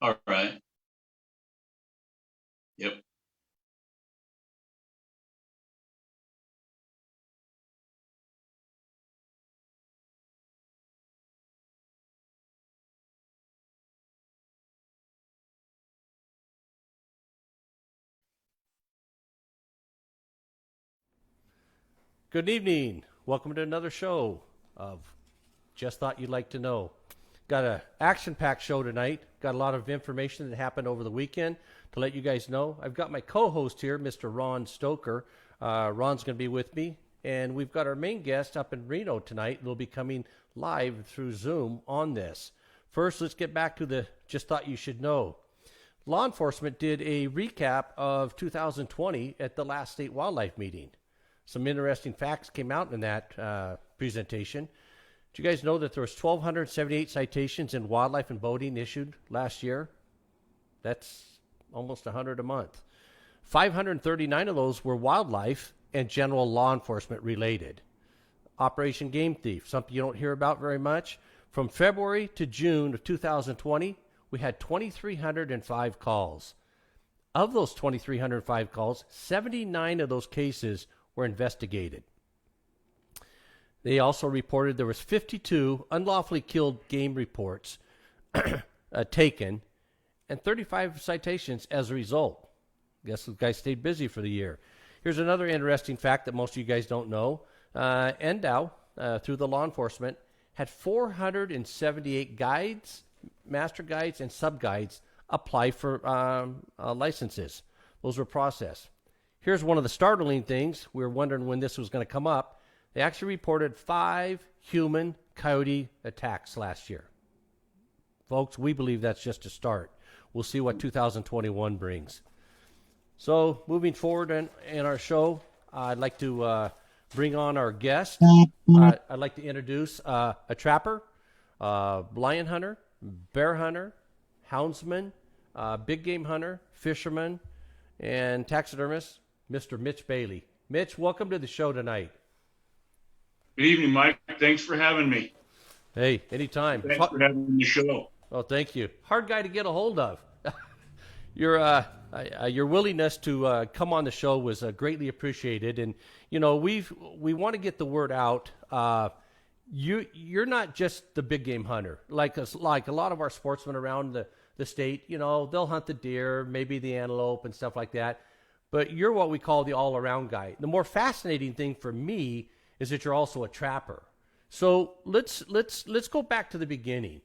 All right. Yep. Good evening. Welcome to another show of Just Thought You'd Like to Know. Got a action-packed show tonight. Got a lot of information that happened over the weekend to let you guys know. I've got my co-host here, Mr. Ron Stoker. Ron's going to be with me, and we've got our main guest up in Reno tonight. We'll be coming live through Zoom on this. First, let's get back to the Just Thought You Should Know. Law enforcement did a recap of 2020 at the last state wildlife meeting. Some interesting facts came out in that presentation. Do you guys know that there was 1,278 citations in wildlife and boating issued last year? That's almost 100 a month. 539 of those were wildlife and general law enforcement related. Operation Game Thief, something you don't hear about very much. From February to June of 2020, we had 2,305 calls. Of those 2,305 calls, 79 of those cases were investigated. They also reported there was 52 unlawfully killed game reports taken and 35 citations as a result. Guess the guy stayed busy for the year. Here's another interesting fact that most of you guys don't know. NDOW, through the law enforcement, had 478 guides, master guides, and sub-guides apply for licenses. Those were processed. Here's one of the startling things. We were wondering when this was going to come up. They actually reported 5 human coyote attacks last year. Folks, we believe that's just a start. We'll see what 2021 brings. So, moving forward in our show, I'd like to bring on our guest. I'd like to introduce a trapper, lion hunter, bear hunter, houndsman, big game hunter, fisherman, and taxidermist, Mr. Mitch Bailey. Mitch, welcome to the show tonight. Good evening, Mike. Thanks for having me. Hey, anytime. Thanks for having the show. Oh, thank you. Hard guy to get a hold of. Your willingness to come on the show was greatly appreciated, and you know we want to get the word out. You're not just the big game hunter like us, like a lot of our sportsmen around the state. You know, they'll hunt the deer, maybe the antelope and stuff like that. But you're what we call the all-around guy. The more fascinating thing for me is that you're also a trapper. So let's go back to the beginning.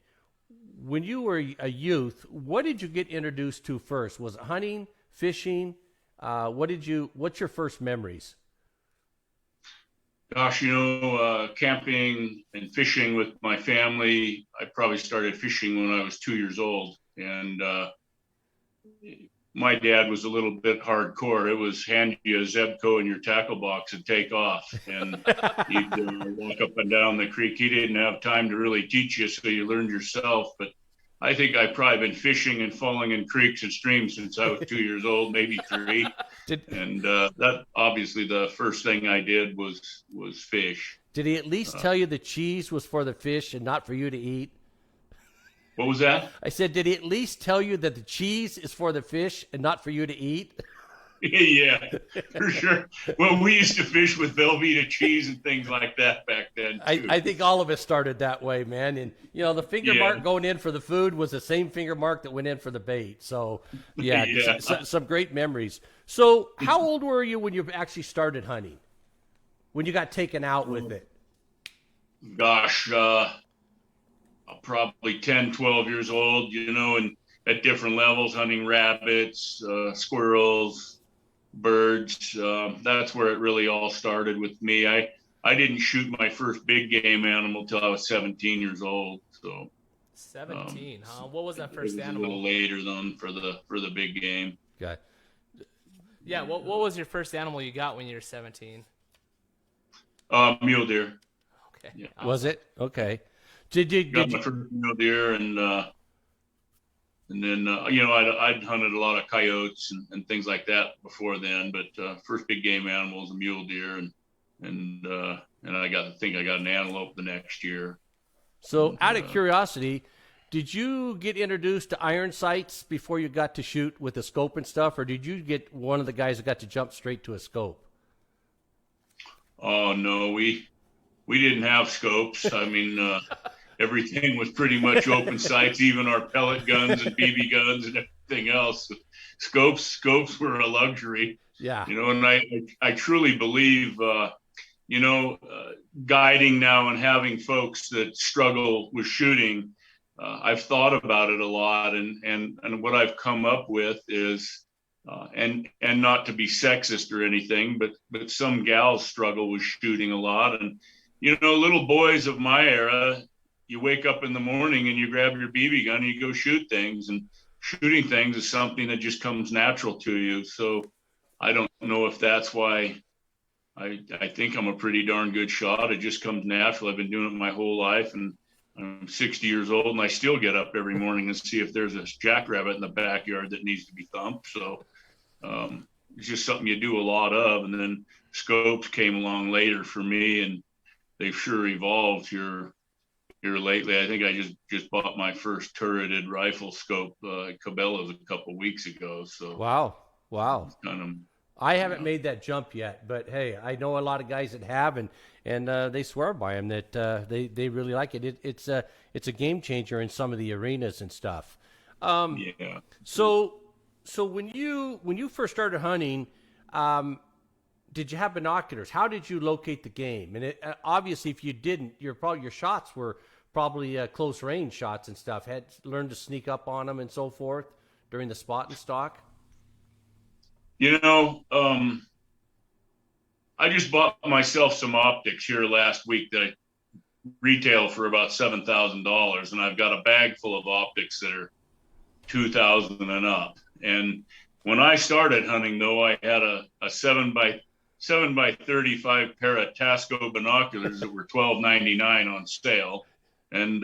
When you were a youth, what did you get introduced to first? Was it hunting, fishing? What's your first memories? Gosh, camping and fishing with my family. I probably started fishing when I was 2 years old. And my dad was a little bit hardcore. It was hand you a Zebco in your tackle box and take off. And you'd walk up and down the creek. He didn't have time to really teach you, so you learned yourself. But I think I've probably been fishing and falling in creeks and streams since I was 2 years old, maybe 3. And that obviously the first thing I did was fish. Did he at least tell you the cheese was for the fish and not for you to eat? What was that? I said, did he at least tell you that the cheese is for the fish and not for you to eat? Yeah, for sure. Well, we used to fish with Velveeta cheese and things like that back then, too. I think all of us started that way, man. And, you know, the finger mark going in for the food was the same finger mark that went in for the bait. So, yeah, Yeah. some great memories. So how old were you when you actually started hunting? When you got taken out with it? Gosh, probably 10, 12 years old, and at different levels, hunting rabbits, squirrels, birds. That's where it really all started with me. I didn't shoot my first big game animal till I was 17 years old. So 17, huh? What was that first it was animal? a little later than for the big game. Got Yeah, what was your first animal you got when you were 17? Mule deer. Okay. Yeah. Was it? Okay. Did Got you my first mule deer, and then I'd hunted a lot of coyotes and things like that before then. But first big game animal was a mule deer, and I think I got an antelope the next year. So, out of curiosity, Did you get introduced to iron sights before you got to shoot with a scope and stuff, or did you get one of the guys that got to jump straight to a scope? Oh no, we didn't have scopes. I mean, everything was pretty much open sights, even our pellet guns and BB guns and everything else. Scopes were a luxury. Yeah. And I truly believe, guiding now and having folks that struggle with shooting, I've thought about it a lot, and what I've come up with is, and not to be sexist or anything, but some gals struggle with shooting a lot, and little boys of my era, you wake up in the morning and you grab your BB gun and you go shoot things, and shooting things is something that just comes natural to you. So I don't know if that's why I think I'm a pretty darn good shot. It just comes natural. I've been doing it my whole life, and I'm 60 years old, and I still get up every morning and see if there's a jackrabbit in the backyard that needs to be thumped. So it's just something you do a lot of. And then scopes came along later for me, and they've sure evolved here lately. I think I just bought my first turreted rifle scope, Cabela's, a couple weeks ago. So Wow. Kind of, I haven't made that jump yet, but hey, I know a lot of guys that have, and they swear by them that they really like it. It's a game changer in some of the arenas and stuff. yeah. So when you first started hunting, did you have binoculars? How did you locate the game? And obviously, if you didn't, your shots were probably close range shots and stuff. Had learned to sneak up on them and so forth during the spot and stock. I just bought myself some optics here last week that I retail for about $7,000, and I've got a bag full of optics that are 2,000 and up. And when I started hunting, though, I had a 7 by 35 pair of Tasco binoculars that were $12.99 on sale, and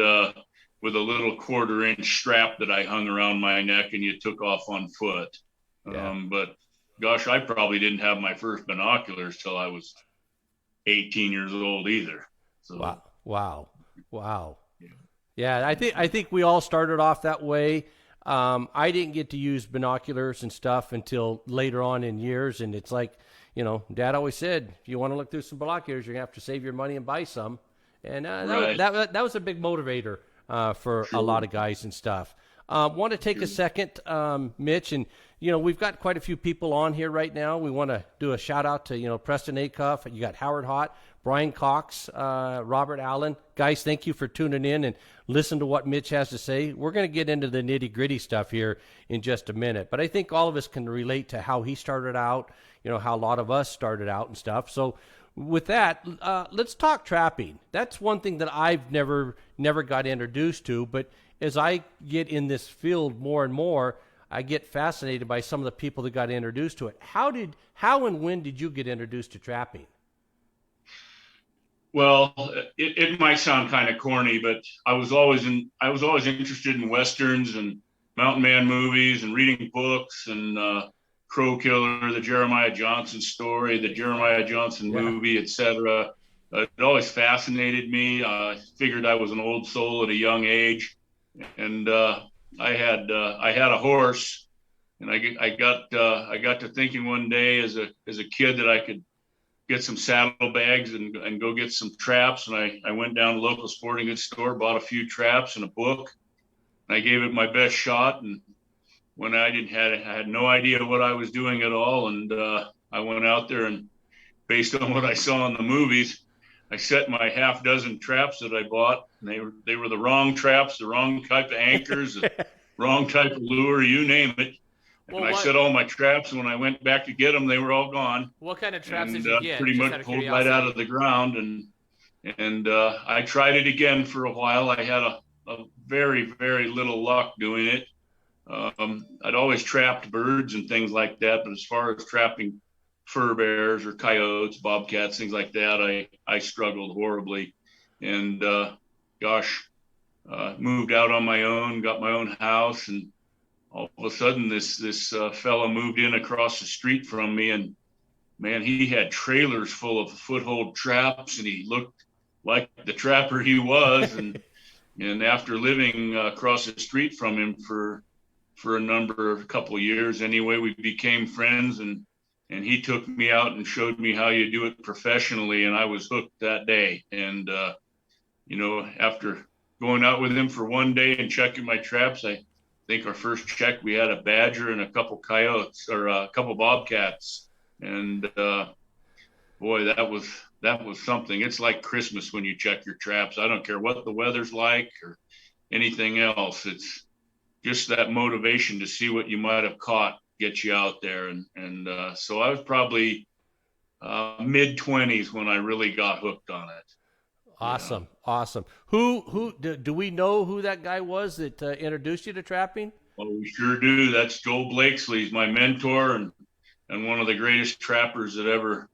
with a little 1/4-inch strap that I hung around my neck, and you took off on foot. Yeah. But gosh, I probably didn't have my first binoculars till I was 18 years old either. So Wow. Yeah, I think we all started off that way. I didn't get to use binoculars and stuff until later on in years, and it's like, Dad always said, if you want to look through some binoculars, you're gonna have to save your money and buy some. And Right. that was a big motivator for a lot of guys and stuff. Want to take a second, Mitch, and we've got quite a few people on here right now. We want to do a shout out to Preston Acuff. You got Howard Hott, Brian Cox, Robert Allen. Guys, thank you for tuning in and listen to what Mitch has to say. We're going to get into the nitty gritty stuff here in just a minute, but I think all of us can relate to how he started out. How a lot of us started out and stuff. So with that, let's talk trapping. That's one thing that I've never got introduced to, but as I get in this field more and more, I get fascinated by some of the people that got introduced to it. How and when did you get introduced to trapping? Well, it might sound kind of corny, but I was always interested in Westerns and mountain man movies and reading books and Crow Killer, the Jeremiah Johnson story, the Jeremiah Johnson movie, etc. It always fascinated me. I figured I was an old soul at a young age, and I had a horse, and I got to thinking one day as a kid that I could get some saddlebags and go get some traps, and I went down to the local sporting goods store, bought a few traps and a book, and I gave it my best shot. And when I had no idea what I was doing at all, and I went out there, and based on what I saw in the movies, I set my half dozen traps that I bought, and they were the wrong traps, the wrong type of anchors, the wrong type of lure, you name it. And I set all my traps, and when I went back to get them, they were all gone. What kind of traps did you get? Pretty much pulled right out of the ground, and I tried it again for a while. I had a very, very little luck doing it. I'd always trapped birds and things like that, but as far as trapping fur bears or coyotes, bobcats, things like that, I struggled horribly. And moved out on my own, got my own house, and all of a sudden this fella moved in across the street from me, and man, he had trailers full of foothold traps, and he looked like the trapper he was. And And after living across the street from him for a couple of years anyway, we became friends, and he took me out and showed me how you do it professionally, and I was hooked that day. And after going out with him for one day and checking my traps, I think our first check we had a badger and a couple coyotes, or a couple bobcats, and boy, that was something. It's like Christmas when you check your traps. I don't care what the weather's like or anything else. It's just that motivation to see what you might have caught gets you out there. And so I was probably mid-20s when I really got hooked on it. Awesome. Awesome. Who do we know who that guy was that introduced you to trapping? Well, we sure do. That's Joel Blakesley. He's my mentor and one of the greatest trappers that ever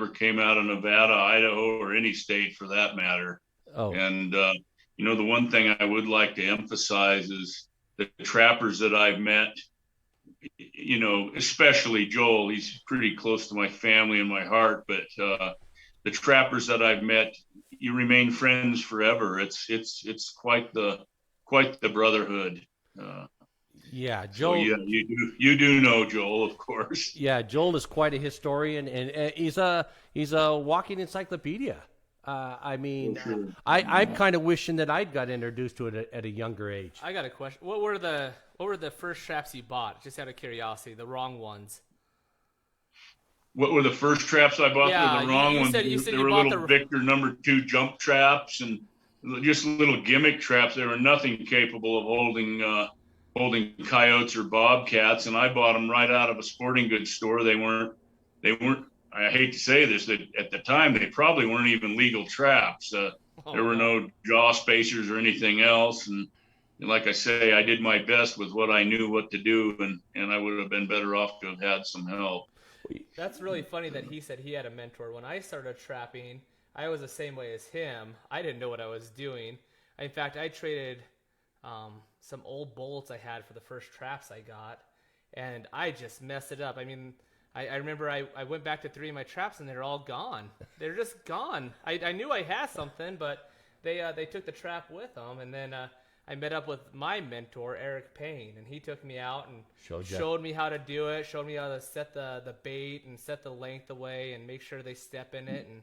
came out of Nevada, Idaho, or any state for that matter. Oh. And the one thing I would like to emphasize is the trappers that I've met, especially Joel. He's pretty close to my family and my heart, but the trappers that I've met, you remain friends forever. It's quite the brotherhood. Yeah, Joel. So yeah, you do know Joel, of course. Yeah, Joel is quite a historian, and he's a walking encyclopedia. Sure. I'm kind of wishing that I'd got introduced to it at a younger age. I got a question. What were the first traps you bought? Just out of curiosity, the wrong ones. What were the first traps I bought? Yeah, Were the wrong you ones. said They you were bought little Victor #2 jump traps and just little gimmick traps. They were nothing capable of holding coyotes or bobcats, and I bought them right out of a sporting goods store. They weren't. I hate to say this, that at the time they probably weren't even legal traps. There were no jaw spacers or anything else, and like I say, I did my best with what I knew what to do, and I would have been better off to have had some help. That's really funny that he said he had a mentor. When I started trapping, I was the same way as him. I didn't know what I was doing. In fact, I traded some old bullets I had for the first traps I got, and I just messed it up. I mean, I remember I went back to 3 of my traps, and they're all gone. They're just gone. I knew I had something, but they took the trap with them, and then I met up with my mentor, Eric Payne, and he took me out and showed me how to do it, showed me how to set the bait and set the length away and make sure they step in it. And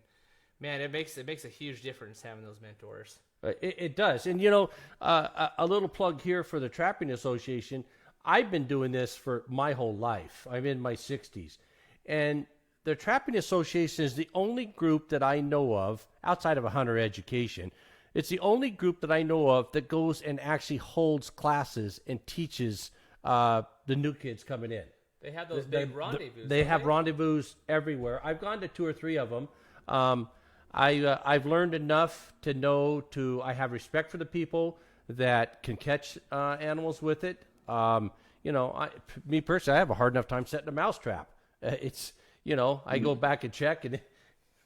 man, it makes a huge difference having those mentors. It does. And, a little plug here for the Trapping Association. I've been doing this for my whole life. I'm in my 60s. And the Trapping Association is the only group that I know of, outside of a hunter education, it's the only group that I know of that goes and actually holds classes and teaches the new kids coming in. They have those big rendezvous. They have rendezvous everywhere. I've gone to 2 or 3 of them. I've learned enough to know I have respect for the people that can catch animals with it. Me personally, I have a hard enough time setting a mouse trap. I go back and check, and a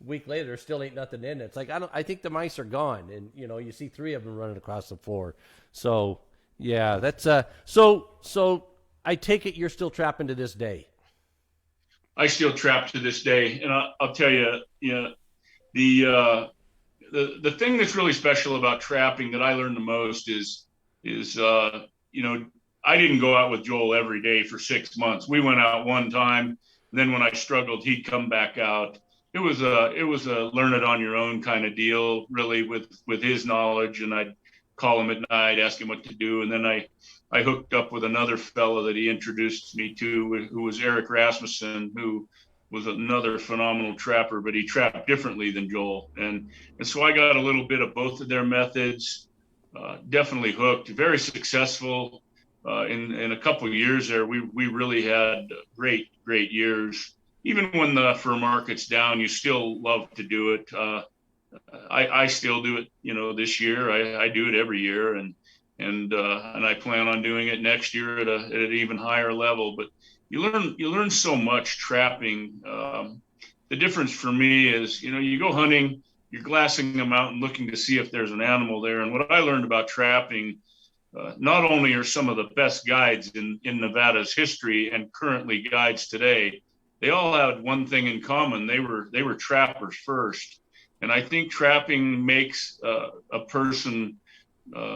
week later, there still ain't nothing in it. It's like, I think the mice are gone, and you see 3 of them running across the floor. So yeah, that's so I take it you're still trapping to this day. I still trap to this day, and I'll tell you, the thing that's really special about trapping that I learned the most is I didn't go out with Joel every day for 6 months. We went out one time, and then when I struggled, he'd come back out. It was a learn it on your own kind of deal, really, with his knowledge. And I'd call him at night, ask him what to do. And then I hooked up with another fellow that he introduced me to, who was Eric Rasmussen, who was another phenomenal trapper, but he trapped differently than Joel. And so I got a little bit of both of their methods, definitely hooked, very successful. In a couple of years there, we really had great years. Even when the fur market's down, you still love to do it. I still do it, this year. I do it every year, and I plan on doing it next year at an even higher level. But you learn so much trapping. The difference for me is, you go hunting, you're glassing a mountain, looking to see if there's an animal there. And what I learned about trapping, not only are some of the best guides in Nevada's history and currently guides today, they all had one thing in common. They were trappers first. And I think trapping makes a person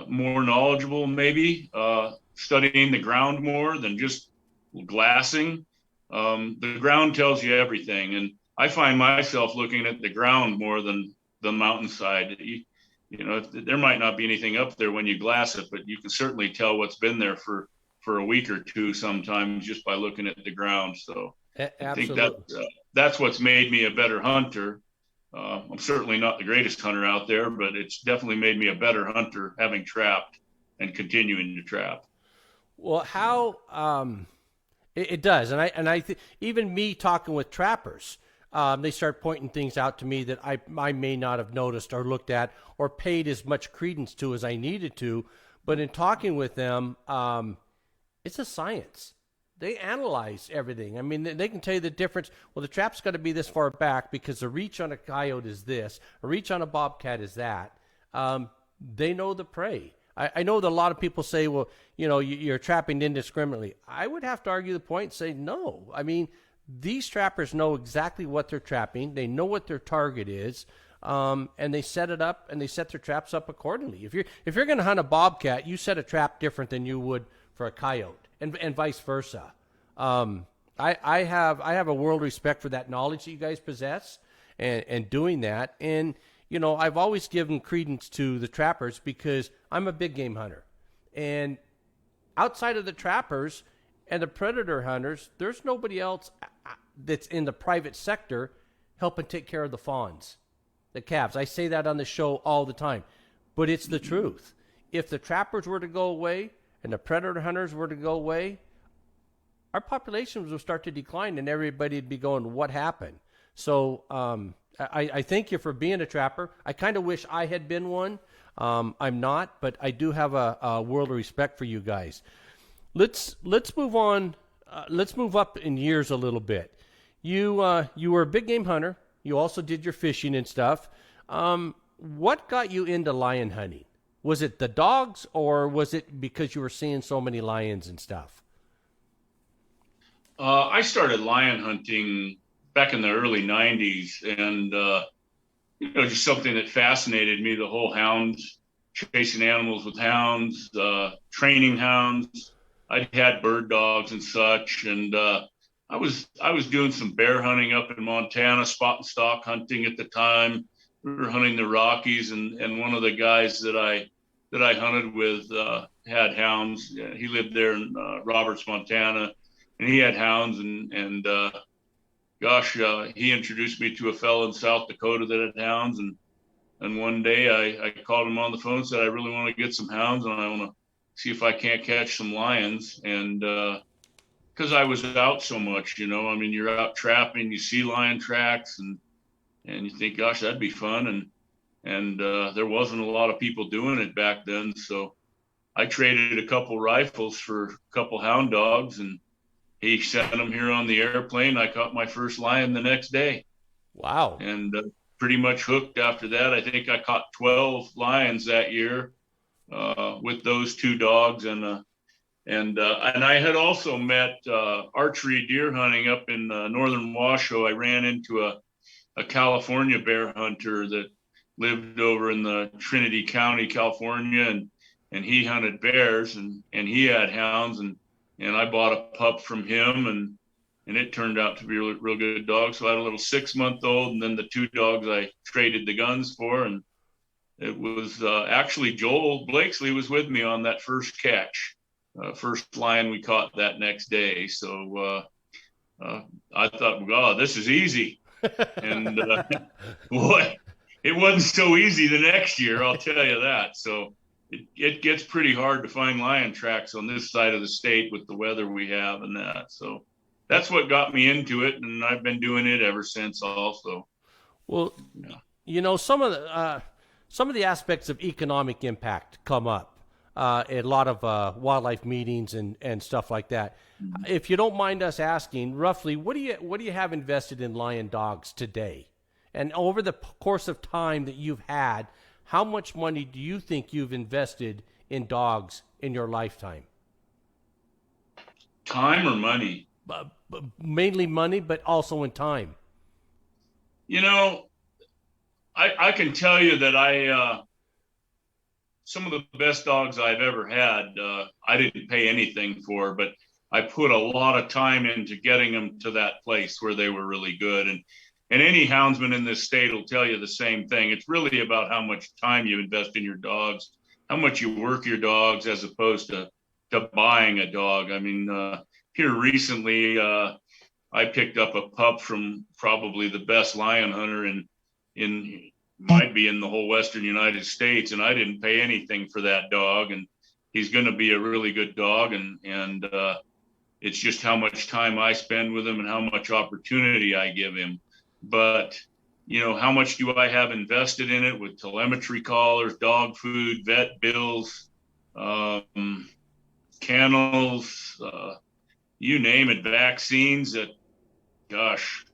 more knowledgeable, maybe studying the ground more than just glassing. The ground tells you everything, and I find myself looking at the ground more than the mountainside. You know, there might not be anything up there when you glass it, but you can certainly tell what's been there for a week or two sometimes just by looking at the ground. So I think that Absolutely. that's what's made me a better hunter. I'm certainly not the greatest hunter out there, but it's definitely made me a better hunter having trapped and continuing to trap. Well, how it does, and even me talking with trappers, they start pointing things out to me that I may not have noticed or looked at or paid as much credence to as I needed to. But in talking with them, it's a science. They analyze everything. I mean, they can tell you the difference. Well, the trap's got to be this far back because the reach on a coyote is this, a reach on a bobcat is that. They know the prey. I know that a lot of people say, well, you know, you're trapping indiscriminately. I would have to argue the point and say, no. I mean, these trappers know exactly what they're trapping. They know what their target is, and they set it up and they set their traps up accordingly. If you're going to hunt a bobcat, you set a trap different than you would for a coyote, and vice versa. I have a world respect for that knowledge that you guys possess, and doing that. And you know, I've always given credence to the trappers because I'm a big game hunter, and outside of the trappers and the predator hunters, there's nobody else that's in the private sector helping take care of the fawns, the calves. I say that on the show all the time, but it's the truth. If the trappers were to go away and the predator hunters were to go away, our populations would start to decline and everybody would be going, what happened? So I thank you for being a trapper. I kind of wish I had been one. I'm not, but I do have a world of respect for you guys. Let's move on. Let's move up in years a little bit. You were a big game hunter. You also did your fishing and stuff. What got you into lion hunting? Was it the dogs, or was it because you were seeing so many lions and stuff? I started lion hunting back in the early '90s, and you know, just something that fascinated me. The whole hounds, chasing animals with hounds, training hounds. I had bird dogs and such, and I was doing some bear hunting up in Montana, spot and stalk hunting at the time. We were hunting the Rockies, and one of the guys that I hunted with had hounds. He lived there in Roberts, Montana, and he had hounds, and gosh, he introduced me to a fellow in South Dakota that had hounds, and one day I called him on the phone and said, I really want to get some hounds and I want to see if I can't catch some lions. And because I was out so much, you know, I mean, you're out trapping, you see lion tracks, and you think, gosh, that'd be fun. And there wasn't a lot of people doing it back then, so I traded a couple rifles for a couple hound dogs, and he sent them here on the airplane. I caught my first lion the next day. Wow. And pretty much hooked after that. I think I caught 12 lions that year with those two dogs. And I had also met archery deer hunting up in northern Washoe. I ran into a California bear hunter that lived over in the Trinity County, California, and he hunted bears, and he had hounds, and I bought a pup from him, and it turned out to be a real good dog. So I had a little 6-month-old, and then the two dogs I traded the guns for. And it was actually Joel Blakesley was with me on that first catch, first lion we caught that next day. So I thought, wow, this is easy. And boy, it wasn't so easy the next year, I'll tell you that. So it gets pretty hard to find lion tracks on this side of the state with the weather we have and that. So that's what got me into it, and I've been doing it ever since also. Well, Yeah. you know, some of the aspects of economic impact come up at a lot of wildlife meetings and stuff like that. Mm-hmm. If you don't mind us asking, roughly, what do you have invested in lion dogs today? And over the course of time that you've had, how much money do you think you've invested in dogs in your lifetime? Time or money? Mainly money, but also in time. You know, I can tell you that some of the best dogs I've ever had, I didn't pay anything for, but I put a lot of time into getting them to that place where they were really good. And any houndsman in this state will tell you the same thing. It's really about how much time you invest in your dogs, how much you work your dogs, as opposed to buying a dog. I mean, here recently, I picked up a pup from probably the best lion hunter in might be in the whole Western United States, and I didn't pay anything for that dog. And he's going to be a really good dog, and it's just how much time I spend with him and how much opportunity I give him. But you know, how much do I have invested in it with telemetry collars, dog food, vet bills, kennels, you name it, vaccines, that, gosh,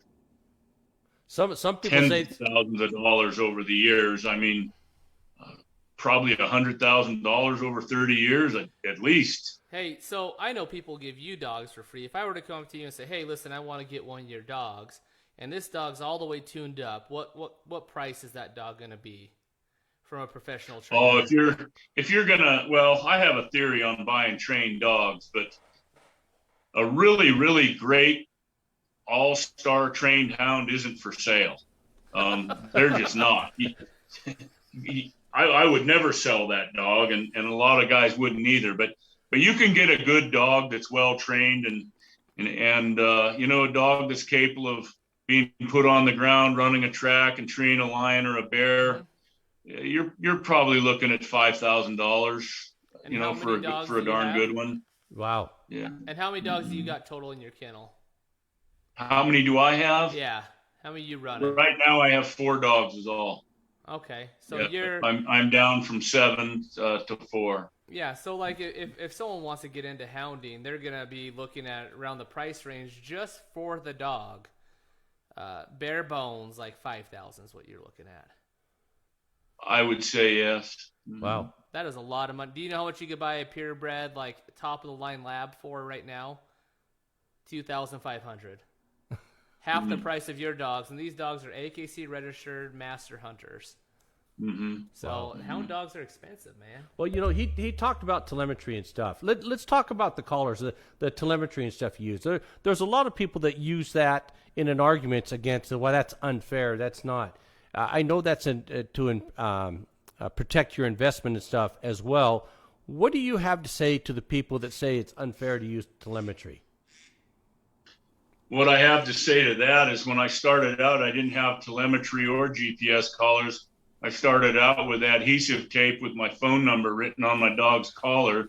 Some people tens say of thousands of dollars over the years. I mean, probably $100,000 over 30 years at least. Hey, so I know people give you dogs for free. If I were to come to you and say, "Hey, listen, I want to get one of your dogs, and this dog's all the way tuned up," what price is that dog gonna be from a professional trainer? Oh, if you're gonna, well, I have a theory on buying trained dogs, but a really, really great all-star trained hound isn't for sale. They're just not. I would never sell that dog, and a lot of guys wouldn't either. But you can get a good dog that's well trained and you know, a dog that's capable of being put on the ground, running a track, and treeing a lion or a bear. You're probably looking at $5,000, you know, for a darn good one. wow. Yeah. And how many dogs do you got total in your kennel? How many do I have? Yeah, how many you running? Right now, I have 4 dogs is all. Okay, so Yeah, you're I'm down from 7 to 4. yeah. So like if someone wants to get into hounding, they're gonna be looking at around the price range just for the dog. Bare bones, like 5,000 is what you're looking at. I would say yes. Wow. That is a lot of money. Do you know how much you could buy a purebred, like top of the line lab for right now? 2,500. Half the price of your dogs, and these dogs are AKC registered master hunters. So hound dogs are expensive, man. Well, you know, he talked about telemetry and stuff. Let's talk about the collars, the telemetry and stuff you use. There's a lot of people that use that in an argument against, well, that's unfair. That's not. I know that's to protect your investment and stuff as well. What do you have to say to the people that say it's unfair to use telemetry? What I have to say to that is, when I started out, I didn't have telemetry or GPS collars. I started out with adhesive tape with my phone number written on my dog's collar,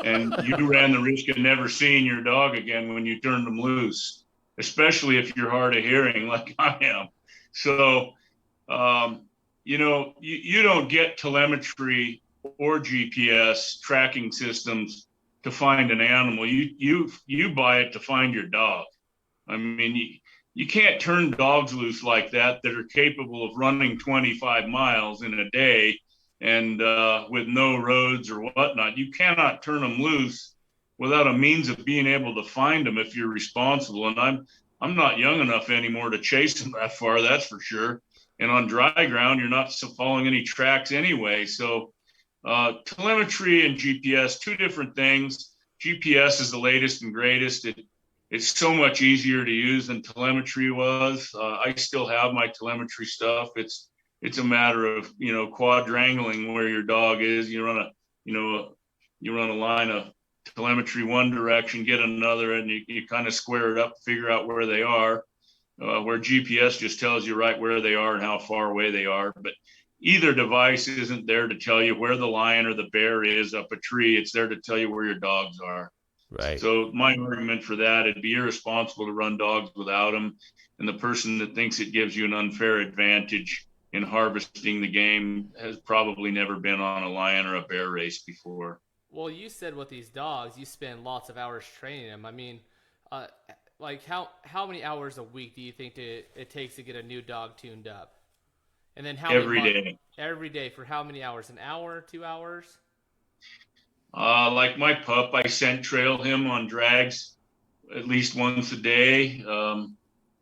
and you ran the risk of never seeing your dog again when you turned them loose, especially if you're hard of hearing like I am. So, you know, you don't get telemetry or GPS tracking systems to find an animal. You buy it to find your dog. I mean, you can't turn dogs loose like that are capable of running 25 miles in a day and with no roads or whatnot. You cannot turn them loose without a means of being able to find them if you're responsible. And I'm not young enough anymore to chase them that far, that's for sure. And on dry ground, you're not following any tracks anyway. So telemetry and GPS, two different things. GPS is the latest and greatest. It's so much easier to use than telemetry was. I still have my telemetry stuff. It's a matter of, you know, quadrangling where your dog is. You run a line of telemetry one direction, get another, and you kind of square it up, figure out where they are. Where GPS just tells you right where they are and how far away they are. But either device isn't there to tell you where the lion or the bear is up a tree. It's there to tell you where your dogs are. Right. So my argument for that, it'd be irresponsible to run dogs without them. And the person that thinks it gives you an unfair advantage in harvesting the game has probably never been on a lion or a bear race before. Well, you said with these dogs, you spend lots of hours training them. I mean, like how many hours a week do you think it takes to get a new dog tuned up? And then Every day. Every day for how many hours? An hour, 2 hours? Like my pup, I scent trail him on drags at least once a day,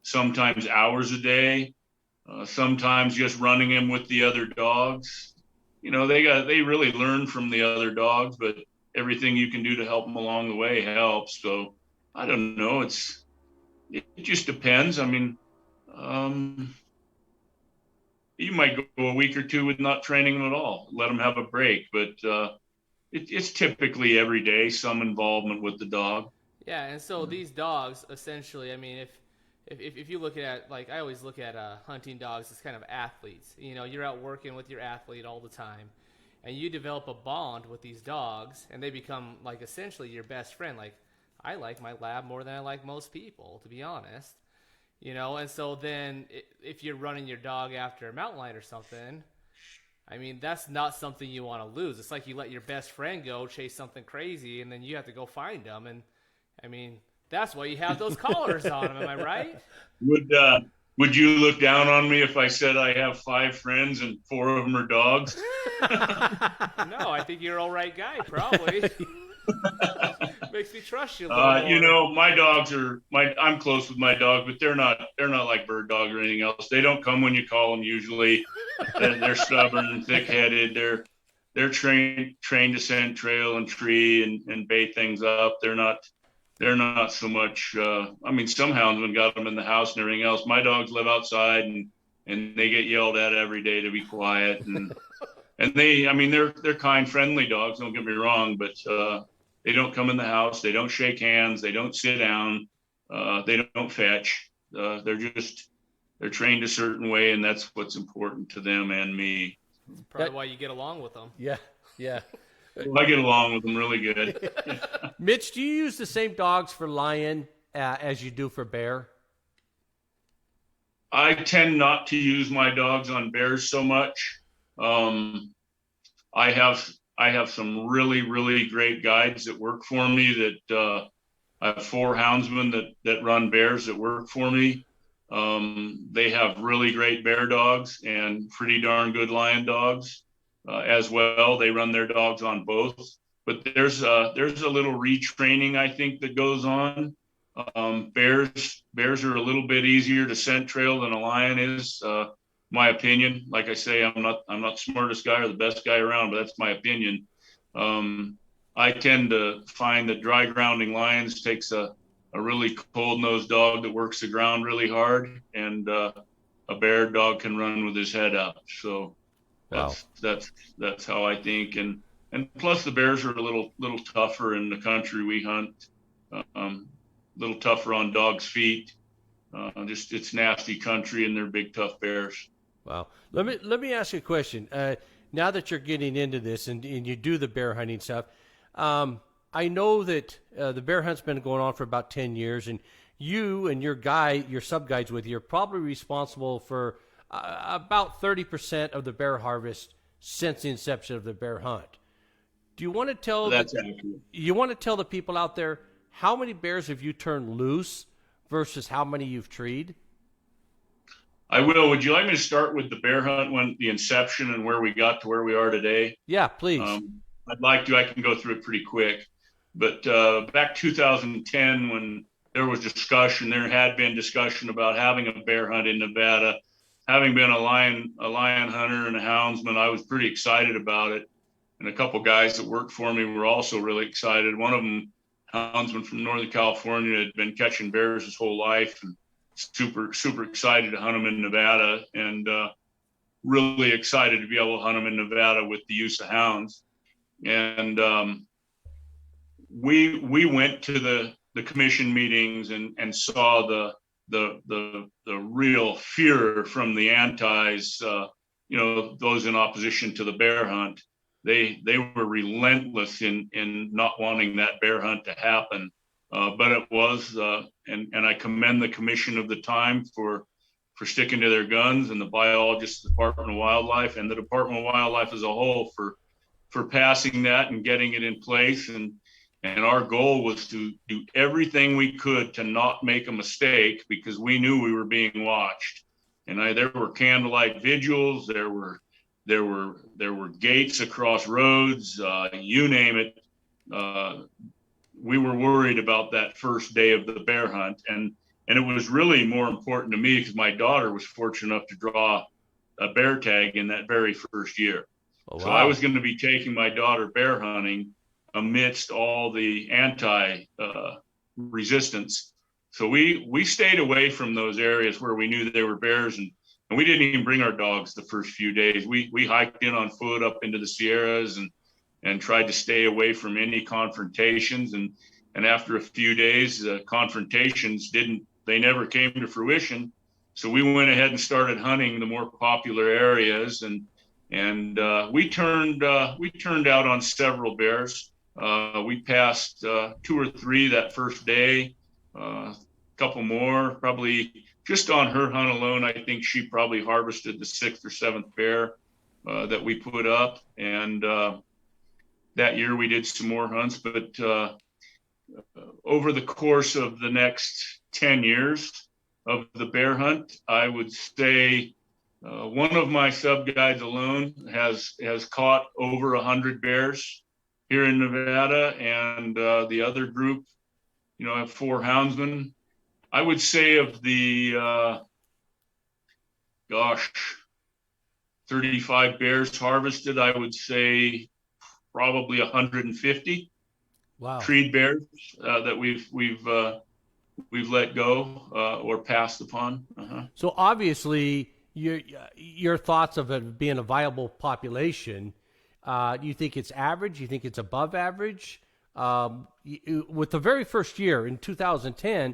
sometimes hours a day, sometimes just running him with the other dogs. they really learn from the other dogs, but everything you can do to help them along the way helps. So I don't know. It just depends. I mean, you might go a week or two with not training them at all, let them have a break, but it's typically every day some involvement with the dog. Yeah, and so these dogs, essentially, I mean, if you look at, like, I always look at hunting dogs as kind of athletes. You're out working with your athlete all the time, and you develop a bond with these dogs, and they become, like, essentially your best friend. Like, I like my lab more than I like most people, to be honest. And so then if you're running your dog after a mountain lion or something, I mean, that's not something you want to lose. It's like you let your best friend go chase something crazy, and then you have to go find them. And I mean, that's why you have those collars on them. Am I right? Would you look down on me if I said I have 5 friends and 4 of them are dogs? No, I think you're all right guy, probably. Makes me trust you a little more. My dogs I'm close with my dog, but they're not like bird dog or anything else. They don't come when you call them usually. They're stubborn and thick-headed. They're trained to scent trail and tree and bait things up. They're not so much. I mean, some houndsmen got them in the house and everything else. My dogs live outside and they get yelled at every day to be quiet and they're kind, friendly dogs. Don't get me wrong, but they don't come in the house. They don't shake hands. They don't sit down. They don't fetch. They're trained a certain way, and that's what's important to them and me. That's probably why you get along with them. Yeah. I get along with them really good. Mitch, do you use the same dogs for lion as you do for bear? I tend not to use my dogs on bears so much. I have some really, really great guides that work for me that I have 4 houndsmen that run bears that work for me. They have really great bear dogs and pretty darn good lion dogs as well. They run their dogs on both, but there's a little retraining I think that goes on. Bears are a little bit easier to scent trail than a lion is. My opinion. Like I say, I'm not the smartest guy or the best guy around, but that's my opinion. I tend to find that dry grounding lions takes a really cold-nosed dog that works the ground really hard, and a bear dog can run with his head up. So that's how I think. And plus the bears are a little tougher in the country we hunt, a little tougher on dogs' feet. Just it's nasty country, and they're big, tough bears. Wow. Let me ask you a question. Now that you're getting into this and you do the bear hunting stuff, I know that the bear hunt's been going on for about 10 years, and you and your sub-guides with you are probably responsible for about 30% of the bear harvest since the inception of the bear hunt. Do you want to tell the people out there how many bears have you turned loose versus how many you've treed? I will. Would you like me to start with the bear hunt, when the inception and where we got to where we are today? Yeah, please. I'd like to. I can go through it pretty quick. But back 2010, when there had been discussion about having a bear hunt in Nevada. Having been a lion hunter and a houndsman, I was pretty excited about it. And a couple guys that worked for me were also really excited. One of them, houndsman from Northern California, had been catching bears his whole life and super excited to hunt them in Nevada, and really excited to be able to hunt them in Nevada with the use of hounds. And we went to the commission meetings and saw the real fear from the antis, those in opposition to the bear hunt. They were relentless in not wanting that bear hunt to happen. But it was, and I commend the commission of the time for sticking to their guns, and the biologists, the Department of Wildlife, and the Department of Wildlife as a whole for passing that and getting it in place. And our goal was to do everything we could to not make a mistake, because we knew we were being watched. And there were candlelight vigils, there were gates across roads, you name it. We were worried about that first day of the bear hunt. And it was really more important to me because my daughter was fortunate enough to draw a bear tag in that very first year. Oh, So I wow. was going to be taking my daughter bear hunting amidst all the resistance. So we stayed away from those areas where we knew there were bears, and we didn't even bring our dogs the first few days. We hiked in on foot up into the Sierras and tried to stay away from any confrontations. And after a few days, the confrontations they never came to fruition. So we went ahead and started hunting the more popular areas, and we turned out on several bears. We passed 2 or 3 that first day, a couple more, probably just on her hunt alone. I think she probably harvested the 6th or 7th bear that we put up. And that year we did some more hunts, but over the course of the next 10 years of the bear hunt, I would say one of my sub guides alone has caught over 100 bears here in Nevada, and the other group, I have 4 houndsmen. I would say of the 35 bears harvested, I would say probably 150 Wow. treed bears that we've let go or passed upon. So obviously, your thoughts of it being a viable population, you think it's average? You think it's above average? With the very first year in 2010,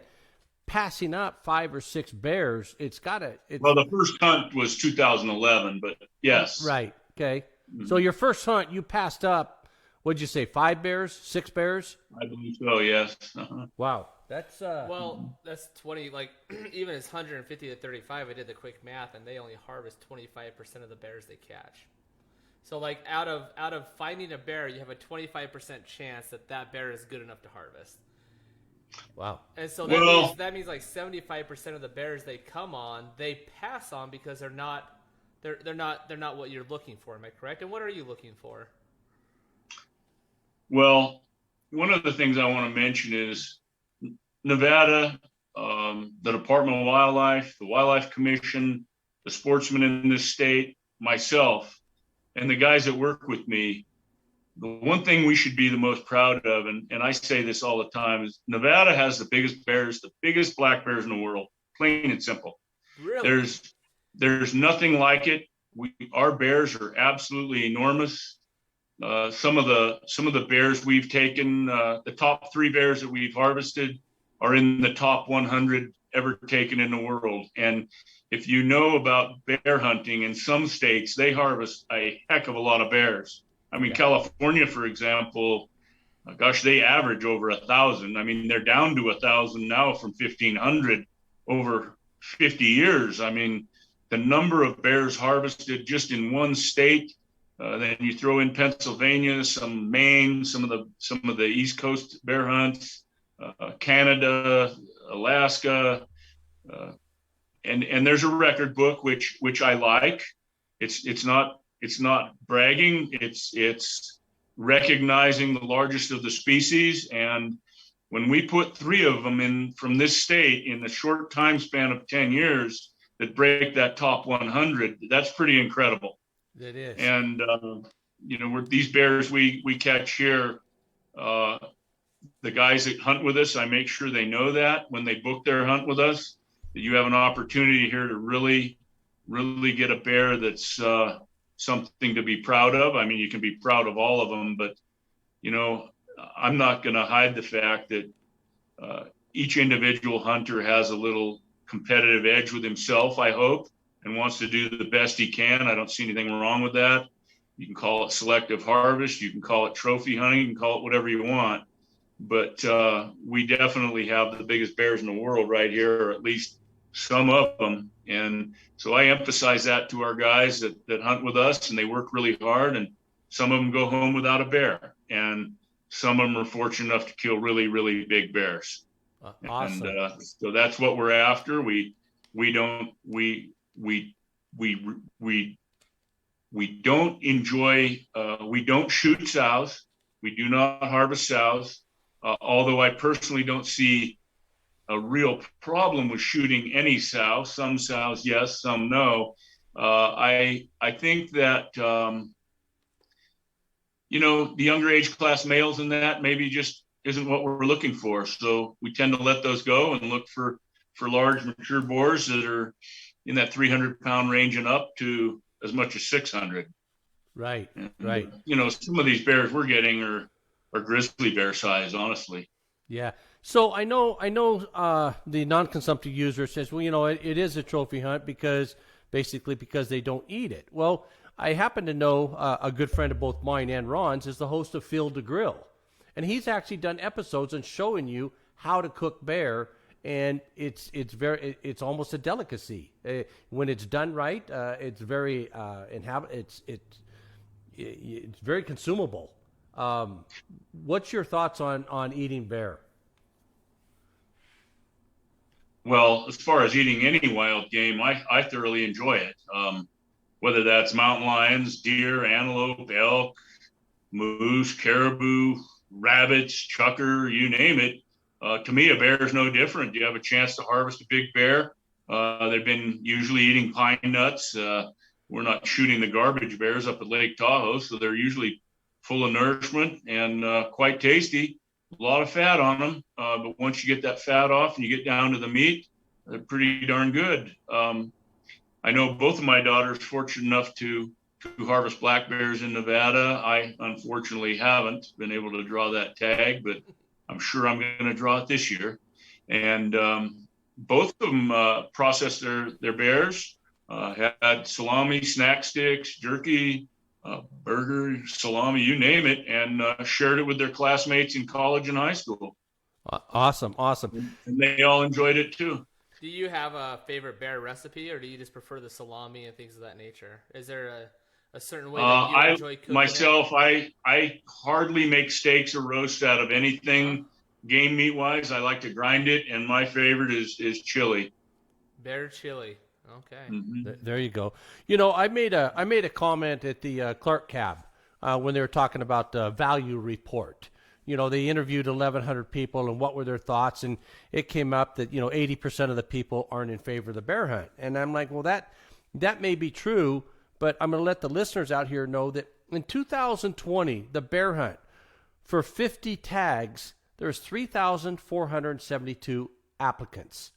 passing up 5 or 6 bears, it's got to. Well, the first hunt was 2011, but yes. Right. Okay. Mm-hmm. So your first hunt, you passed up. What'd you say? 5 bears? 6 bears? I believe so. Yes. Wow. That's Well, that's 20. Like even as 150 to 35, I did the quick math, and they only harvest 25% of the bears they catch. So like out of finding a bear, you have a 25% chance that bear is good enough to harvest. wow. And so that means like 75% of the bears they come on, they pass on because they're not what you're looking for. Am I correct? And what are you looking for? Well, one of the things I want to mention is Nevada, the Department of Wildlife, the Wildlife Commission, the sportsmen in this state, myself, and the guys that work with me. The one thing we should be the most proud of, and I say this all the time, is Nevada has the biggest bears, the biggest black bears in the world, plain and simple. Really? There's nothing like it. Our bears are absolutely enormous. Some of the bears we've taken, the top 3 bears that we've harvested are in the top 100 ever taken in the world. And if you know about bear hunting, in some states, they harvest a heck of a lot of bears. I mean, California, for example, they average over 1,000. I mean, they're down to 1,000 now from 1,500 over 50 years. I mean, the number of bears harvested just in one state. Then you throw in Pennsylvania, some Maine, some of the East Coast bear hunts, Canada, Alaska, and there's a record book which I like. It's not bragging. It's recognizing the largest of the species. And when we put 3 of them in from this state in a short time span of 10 years that break that top 100, that's pretty incredible. It is. And these bears we catch here, the guys that hunt with us, I make sure they know that when they book their hunt with us, that you have an opportunity here to really, really get a bear that's something to be proud of. I mean, you can be proud of all of them, but I'm not going to hide the fact that each individual hunter has a little competitive edge with himself, I hope, and wants to do the best he can. I don't see anything wrong with that. You can call it selective harvest. You can call it trophy hunting. You can call it whatever you want. But we definitely have the biggest bears in the world right here, or at least some of them. And so I emphasize that to our guys that hunt with us, and they work really hard. And some of them go home without a bear. And some of them are fortunate enough to kill really, really big bears. Awesome. And so that's what we're after. We don't enjoy, we don't shoot sows. We do not harvest sows. Although I personally don't see a real problem with shooting any sow. Some sows, yes, some no. I think that the younger age class males in that maybe just isn't what we're looking for. So we tend to let those go and look for large mature boars that are in that 300-pound range and up to as much as 600. Right, and, right. Some of these bears we're getting are grizzly bear size, honestly. Yeah. So I know the non-consumptive user says, well, it is a trophy hunt because they don't eat it. Well, I happen to know a good friend of both mine and Ron's is the host of Field to Grill. And he's actually done episodes and showing you how to cook bear, and it's almost a delicacy. When it's done right, it's very it's very consumable. What's your thoughts on eating bear? Well, as far as eating any wild game, I thoroughly enjoy it. Whether that's mountain lions, deer, antelope, elk, moose, caribou, rabbits, chucker, you name it. To me, a bear is no different. You have a chance to harvest a big bear. They've been usually eating pine nuts. We're not shooting the garbage bears up at Lake Tahoe, so they're usually full of nourishment and quite tasty. A lot of fat on them, but once you get that fat off and you get down to the meat, they're pretty darn good. I know both of my daughters fortunate enough to harvest black bears in Nevada. I unfortunately haven't been able to draw that tag, but I'm sure I'm going to draw it this year. And both of them processed their bears, had salami, snack sticks, jerky, burger, salami, you name it, and shared it with their classmates in college and high school. Awesome. And they all enjoyed it too. Do you have a favorite bear recipe, or do you just prefer the salami and things of that nature? Is there a certain way that you enjoy cooking myself, it? I hardly make steaks or roasts out of anything game meat wise. I like to grind it, and my favorite is chili. Bear chili. Okay. Mm-hmm. There you go. I made a comment at the Clark Cab when they were talking about the value report. They interviewed 1,100 people and what were their thoughts, and it came up that 80% of the people aren't in favor of the bear hunt. And I'm like, well, that may be true, but I'm going to let the listeners out here know that in 2020, the bear hunt, for 50 tags, there's 3,472 applicants.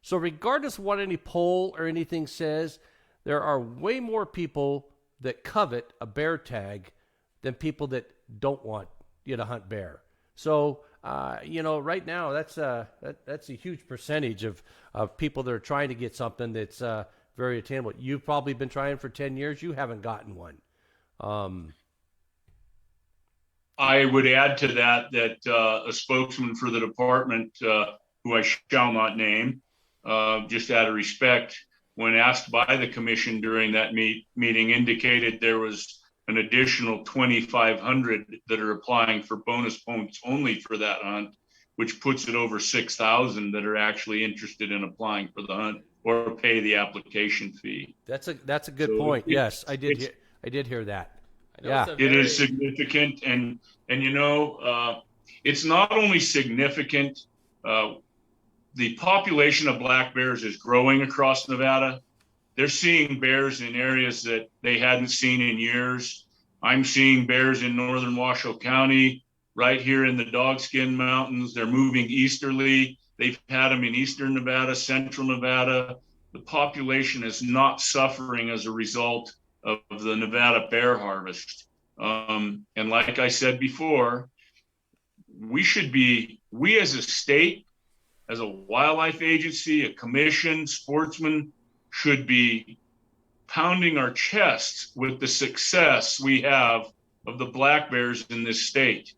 So regardless of what any poll or anything says, there are way more people that covet a bear tag than people that don't want you to hunt bear. So, right now that's a huge percentage of people that are trying to get something that's very attainable. You've probably been trying for 10 years. You haven't gotten one. I would add to that a spokesman for the department, who I shall not name, just out of respect, when asked by the commission during that meeting, indicated there was an additional 2,500 that are applying for bonus points only for that hunt, which puts it over 6,000 that are actually interested in applying for the hunt or pay the application fee. That's a good point. Yes, I did hear that. Yeah, it is significant, and it's not only significant. The population of black bears is growing across Nevada. They're seeing bears in areas that they hadn't seen in years. I'm seeing bears in northern Washoe County, right here in the Dogskin Mountains. They're moving easterly. They've had them in eastern Nevada, central Nevada. The population is not suffering as a result of the Nevada bear harvest. And like I said before, we as a state, as a wildlife agency, a commission, sportsmen, should be pounding our chests with the success we have of the black bears in this state.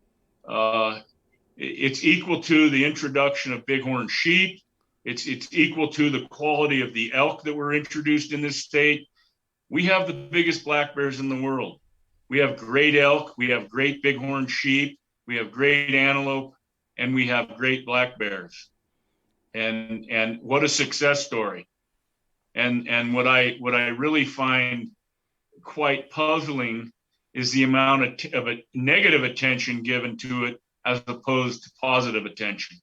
It's equal to the introduction of bighorn sheep. It's equal to the quality of the elk that were introduced in this state. We have the biggest black bears in the world. We have great elk. We have great bighorn sheep. We have great antelope, and we have great black bears. And what a success story. And what I really find quite puzzling is the amount of negative attention given to it as opposed to positive attention.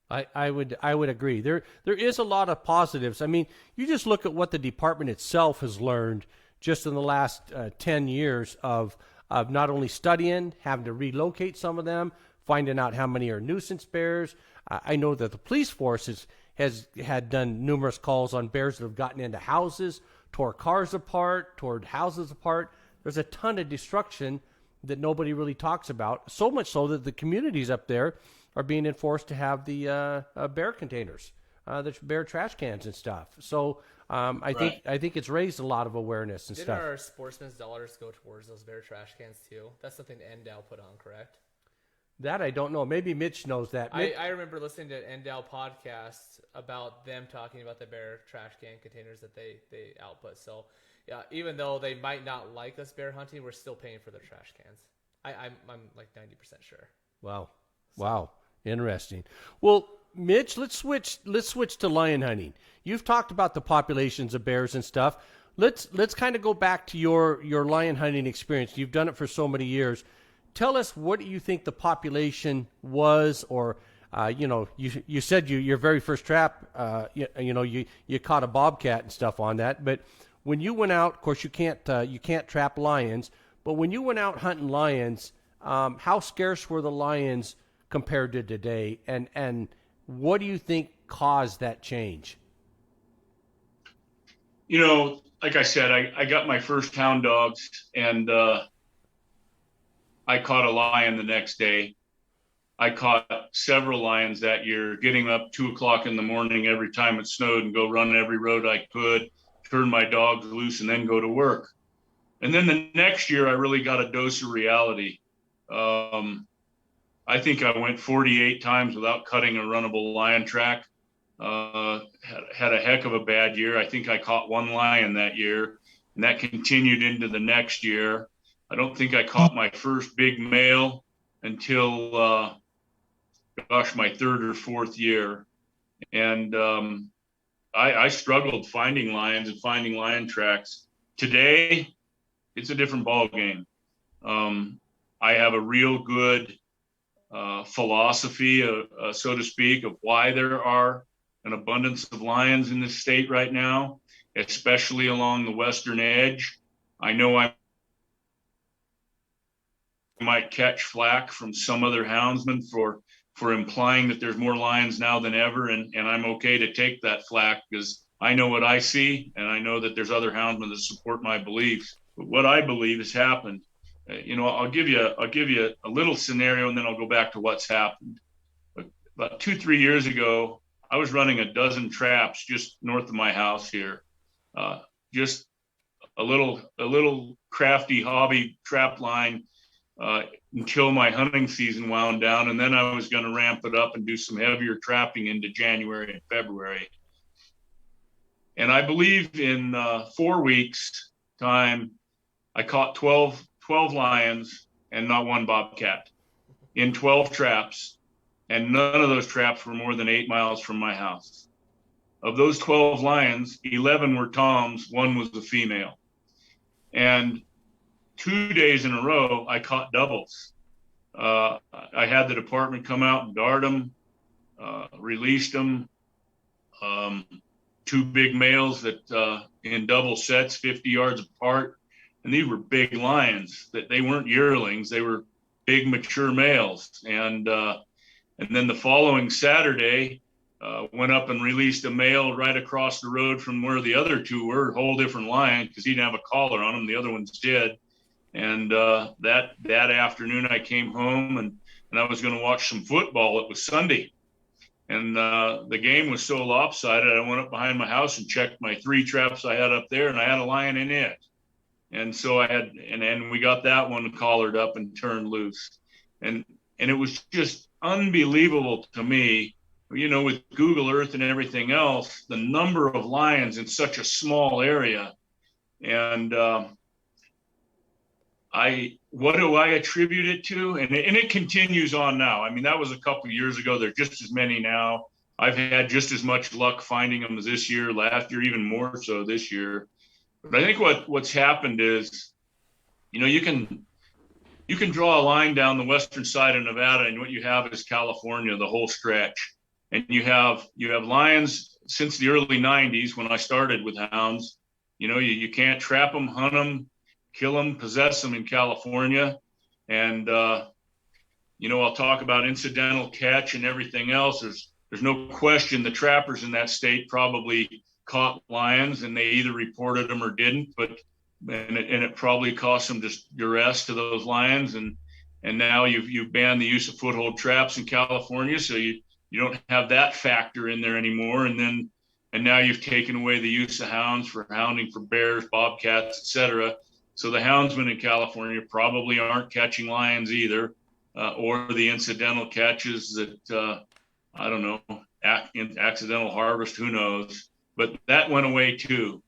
I would agree. There is a lot of positives. I mean, you just look at what the department itself has learned just in the last 10 years of of not only studying, having to relocate some of them, finding out how many are nuisance bears. I know that the police force has had done numerous calls on bears that have gotten into houses, tore cars apart, tore houses apart. There's a ton of destruction that nobody really talks about, so much so that the communities up there are being enforced to have the bear containers, the bear trash cans and stuff. So I think it's raised a lot of awareness and Didn't stuff. our sportsmen's dollars go towards those bear trash cans too? That's something NDOW put on, correct? That I don't know. Maybe Mitch knows that. I remember listening to NDOW podcasts about them talking about the bear trash can containers that they output. So, yeah, even though they might not like us bear hunting, we're still paying for their trash cans. I'm like 90% sure. Wow. Interesting. Well, Mitch, let's switch to lion hunting. You've talked about the populations of bears and stuff. Let's kind of go back to your lion hunting experience. You've done it for so many years. Tell us, what do you think the population was, or you said your very first trap, you caught a bobcat and stuff on that. But when you went out, of course you can't trap lions. But when you went out hunting lions, how scarce were the lions compared to today, and what do you think caused that change? Like I said, I got my first hound dogs, and I caught a lion the next day. I caught several lions that year, getting up 2:00 in the morning every time it snowed and go run every road I could, turn my dogs loose, and then go to work. And then the next year, I really got a dose of reality. I think I went 48 times without cutting a runnable lion track. Had a heck of a bad year. I think I caught one lion that year, and that continued into the next year. I don't think I caught my first big male until, my third or fourth year. And I struggled finding lions and finding lion tracks. Today, it's a different ball game. I have a real good philosophy, so to speak, of why there are an abundance of lions in this state right now, especially along the western edge. I know I might catch flack from some other houndsmen for implying that there's more lions now than ever, and I'm okay to take that flack because I know what I see, and I know that there's other houndsmen that support my beliefs. But what I believe has happened, I'll give you a little scenario, and then I'll go back to what's happened. But about 2-3 years ago, I was running a dozen traps just north of my house here, just a little crafty hobby trap line until my hunting season wound down, and then I was going to ramp it up and do some heavier trapping into January and February. And I believe in 4 weeks time, I caught 12 lions and not one bobcat in 12 traps, and none of those traps were more than 8 miles from my house. Of those 12 lions, 11 were toms, one was a female. And 2 days in a row, I caught doubles. I had the department come out and guard them, released them. 2 big males that in double sets, 50 yards apart. And these were big lions. That they weren't yearlings; they were big, mature males. And then the following Saturday, went up and released a male right across the road from where the other 2 were, a whole different lion because he didn't have a collar on him. The other ones did. And that afternoon, I came home and I was going to watch some football. It was Sunday, and the game was so lopsided. I went up behind my house and checked my 3 traps I had up there, and I had a lion in it. And so I had, and we got that one collared up and turned loose. And it was just unbelievable to me, with Google Earth and everything else, the number of lions in such a small area. And what do I attribute it to? And it continues on now. I mean, that was a couple of years ago. There's just as many now. I've had just as much luck finding them as this year, last year, even more so this year. But I think what's happened is, you can draw a line down the western side of Nevada, and what you have is California, the whole stretch. And you have lions since the early 90s when I started with hounds. You can't trap them, hunt them, kill them, possess them in California. And, I'll talk about incidental catch and everything else. There's no question the trappers in that state probably caught lions, and they either reported them or didn't, and it probably cost them just duress to those lions. And now you've banned the use of foothold traps in California, so you don't have that factor in there anymore. And now you've taken away the use of hounds for hounding for bears, bobcats, etc. So the houndsmen in California probably aren't catching lions either, or the incidental catches that I don't know, accidental harvest, who knows? But that went away too.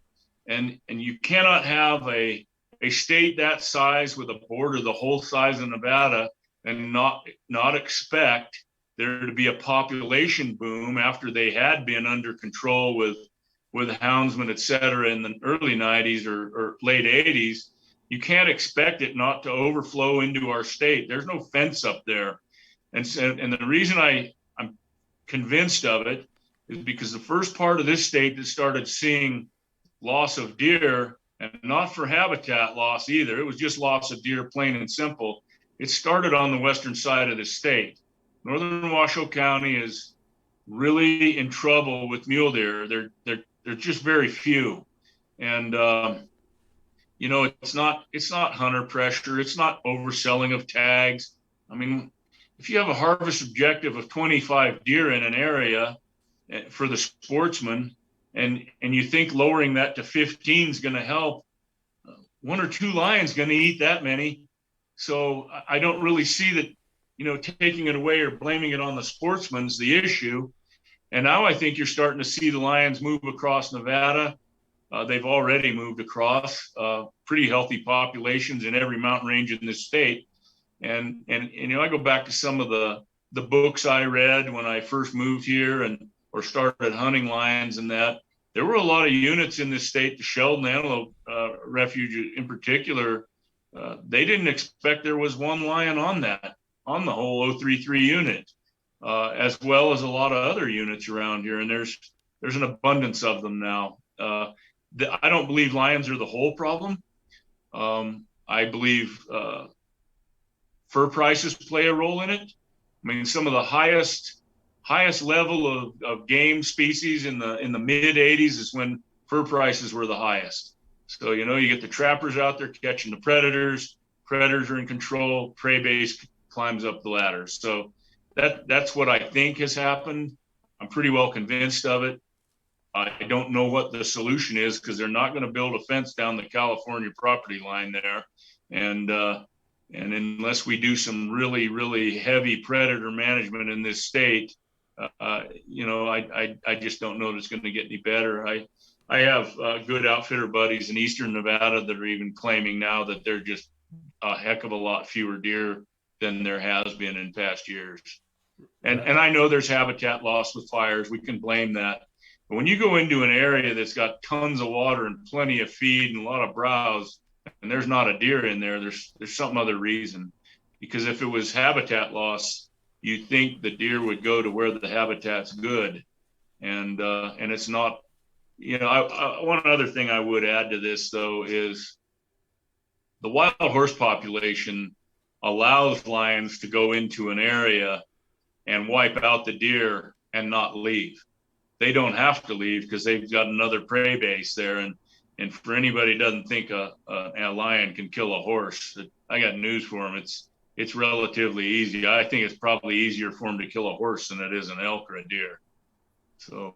And you cannot have a state that size with a border the whole size of Nevada and not expect there to be a population boom after they had been under control with houndsmen, et cetera, in the early 90s or late 80s. You can't expect it not to overflow into our state. There's no fence up there. And the reason I'm convinced of it is because the first part of this state that started seeing loss of deer, and not for habitat loss either, it was just loss of deer, plain and simple. It started on the western side of the state. Northern Washoe County is really in trouble with mule deer. They're just very few. And it's not hunter pressure. It's not overselling of tags. I mean, if you have a harvest objective of 25 deer in an area for the sportsman, and you think lowering that to 15 is going to help, one or two lions going to eat that many. So I don't really see that, taking it away or blaming it on the sportsman's the issue. And now I think you're starting to see the lions move across Nevada. They've already moved across pretty healthy populations in every mountain range in this state. And I go back to some of the books I read when I first moved here or started hunting lions, and that there were a lot of units in this state, the Sheldon Antelope Refuge in particular. They didn't expect there was one lion on the whole 033 unit, as well as a lot of other units around here. And there's an abundance of them now. I don't believe lions are the whole problem. I believe fur prices play a role in it. I mean, some of the highest level of game species in the mid 80s is when fur prices were the highest. So, you get the trappers out there catching the predators. Predators are in control. Prey base climbs up the ladder. So that's what I think has happened. I'm pretty well convinced of it. I don't know what the solution is, because they're not going to build a fence down the California property line there. And unless we do some really, really heavy predator management in this state, I just don't know that it's going to get any better. I have good outfitter buddies in eastern Nevada that are even claiming now that they're just a heck of a lot fewer deer than there has been in past years. And I know there's habitat loss with fires. We can blame that. But when you go into an area that's got tons of water and plenty of feed and a lot of browse, and there's not a deer in there, there's some other reason. Because if it was habitat loss, you'd think the deer would go to where the habitat's good. And it's not. One other thing I would add to this, though, is the wild horse population allows lions to go into an area and wipe out the deer and not leave. They don't have to leave because they've got another prey base there. And for anybody who doesn't think a lion can kill a horse, I got news for them. It's relatively easy. I think it's probably easier for them to kill a horse than it is an elk or a deer. So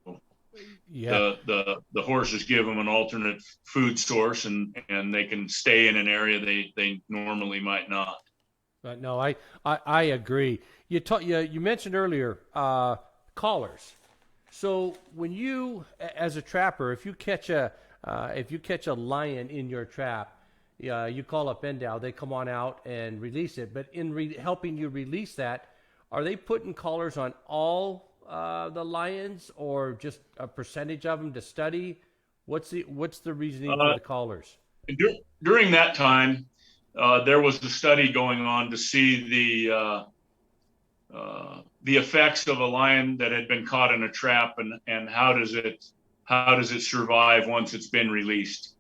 yeah, the horses give them an alternate food source, and they can stay in an area they normally might not. No, I agree. You mentioned earlier collars. So when you, as a trapper, if you catch a lion in your trap, you call up NDOW, they come on out and release it. But in helping you release that, are they putting collars on all the lions, or just a percentage of them to study? What's the reasoning for the collars? During that time, there was a study going on to see the effects of a lion that had been caught in a trap, and how does it survive once it's been released.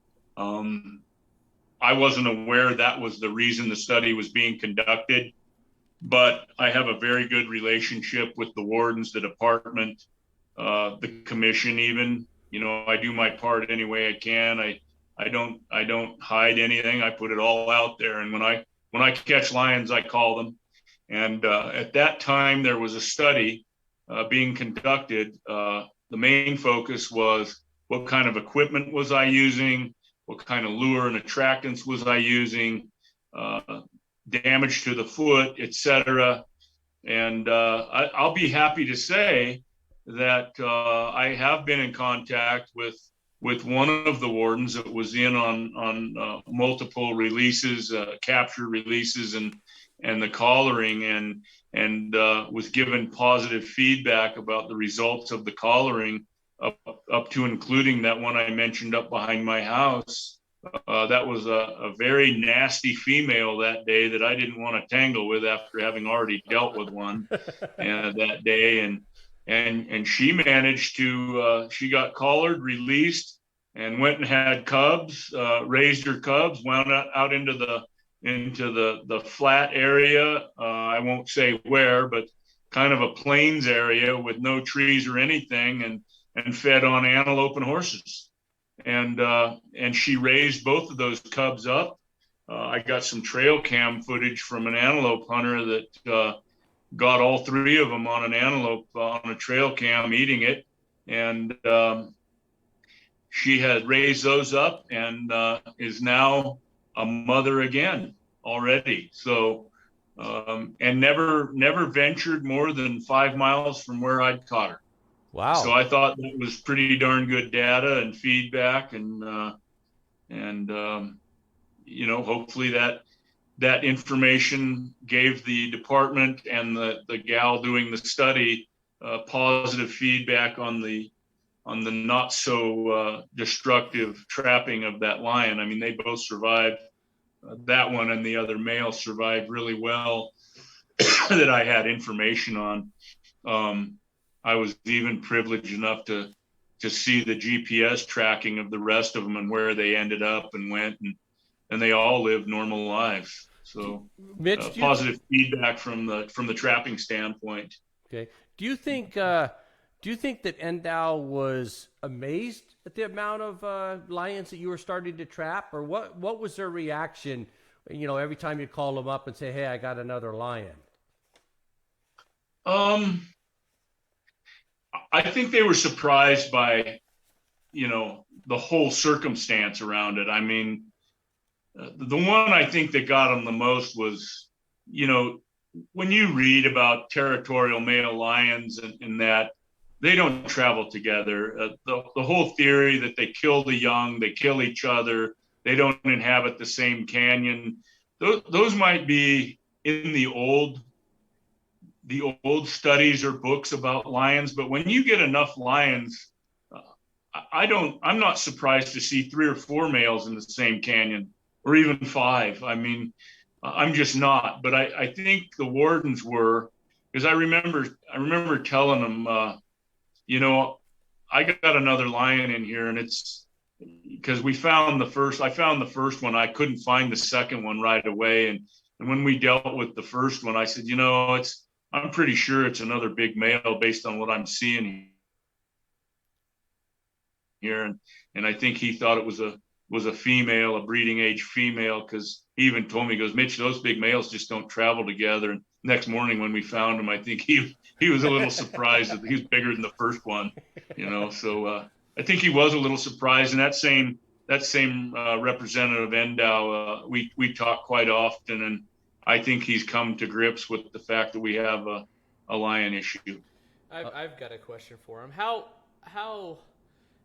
I wasn't aware that was the reason the study was being conducted, but I have a very good relationship with the wardens, the department, the commission. Even, I do my part any way I can. I don't hide anything. I put it all out there. And when I catch lions, I call them. And at that time, there was a study being conducted. The main focus was what kind of equipment was I using, what kind of lure and attractants was I using, damage to the foot, etc. And I'll be happy to say that I have been in contact with one of the wardens that was in on multiple releases, capture releases, and the collaring, and was given positive feedback about the results of the collaring, up to including that one I mentioned up behind my house. That was a very nasty female that day that I didn't want to tangle with after having already dealt with one that day. And she managed to, she got collared, released, and went and had cubs, raised her cubs, wound out into the flat area. I won't say where, but kind of a plains area with no trees or anything, and fed on antelope and horses. And she raised both of those cubs up. I got some trail cam footage from an antelope hunter that got all three of them on an antelope on a trail cam eating it. And she had raised those up and is now a mother again already. So, and never ventured more than 5 miles from where I'd caught her. Wow. So I thought that was pretty darn good data and feedback, and hopefully that information gave the department and the gal doing the study positive feedback on the not so destructive trapping of that lion. I mean, they both survived. That one and the other male survived really well that I had information on. I was even privileged enough to see the GPS tracking of the rest of them and where they ended up and went, and they all lived normal lives. So Mitch, positive feedback from the trapping standpoint. Okay. Do you think that Endow was amazed at the amount of lions that you were starting to trap, or what was their reaction? Every time you call them up and say, "Hey, I got another lion." I think they were surprised by, the whole circumstance around it. I mean, the one I think that got them the most was, when you read about territorial male lions and that they don't travel together. The whole theory that they kill the young, they kill each other, they don't inhabit the same canyon. Those might be in the old studies or books about lions, but when you get enough lions, I'm not surprised to see 3 or 4 males in the same canyon, or even 5. I mean, I'm just not. But I think the wardens were, because I remember telling them, I got another lion in here, and it's because I found the first one. I couldn't find the second one right away, and when we dealt with the first one, I said, I'm pretty sure it's another big male based on what I'm seeing here. And I think he thought it was a female, a breeding age female, because he even told me, he goes, "Mitch, those big males just don't travel together." And next morning when we found him, I think he was a little surprised that he was bigger than the first one, So I think he was a little surprised. And that same representative Endow, we talk quite often, and I think he's come to grips with the fact that we have a lion issue. I've got a question for him. How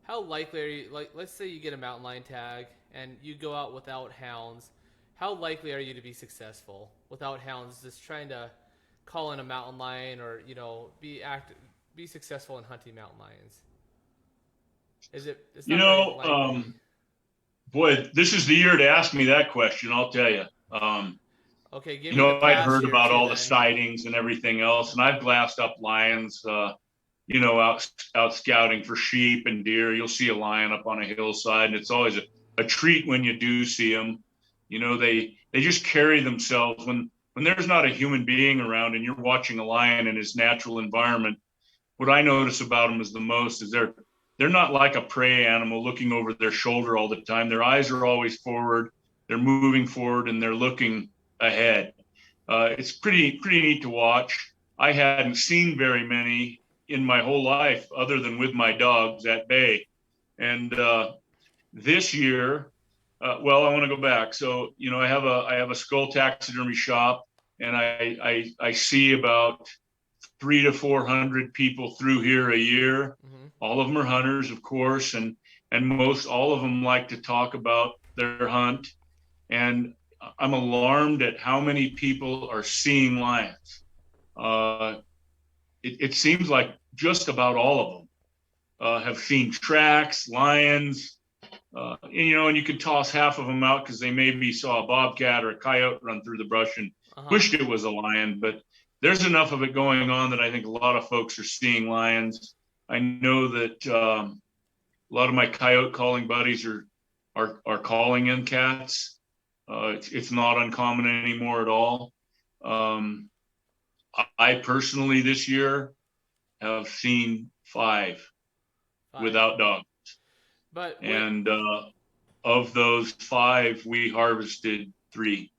likely are you, like, let's say you get a mountain lion tag and you go out without hounds, how likely are you to be successful without hounds, just trying to call in a mountain lion, or be successful in hunting mountain lions? It's not very likely. Boy, this is the year to ask me that question, I'll tell you. Okay, give me the I'd past heard year about too, all then. the sightings and everything else, and I've glassed up lions, out scouting for sheep and deer. You'll see a lion up on a hillside, and it's always a treat when you do see them. They just carry themselves when there's not a human being around and you're watching a lion in his natural environment. What I notice about them is they're not like a prey animal looking over their shoulder all the time. Their eyes are always forward. They're moving forward and they're looking ahead. It's pretty neat to watch. I hadn't seen very many in my whole life other than with my dogs at bay. And this year, well, I want to go back. So, I have a skull taxidermy shop, and I see about 300 to 400 people through here a year. Mm-hmm. All of them are hunters, of course, and most all of them like to talk about their hunt. And I'm alarmed at how many people are seeing lions. It seems like just about all of them have seen tracks, lions, and you could toss half of them out because they maybe saw a bobcat or a coyote run through the brush and wished it was a lion. But there's enough of it going on that I think a lot of folks are seeing lions. I know that a lot of my coyote calling buddies are calling in cats. It's not uncommon anymore at all. I personally this year have seen five. Without dogs. But and of those five, we harvested 3.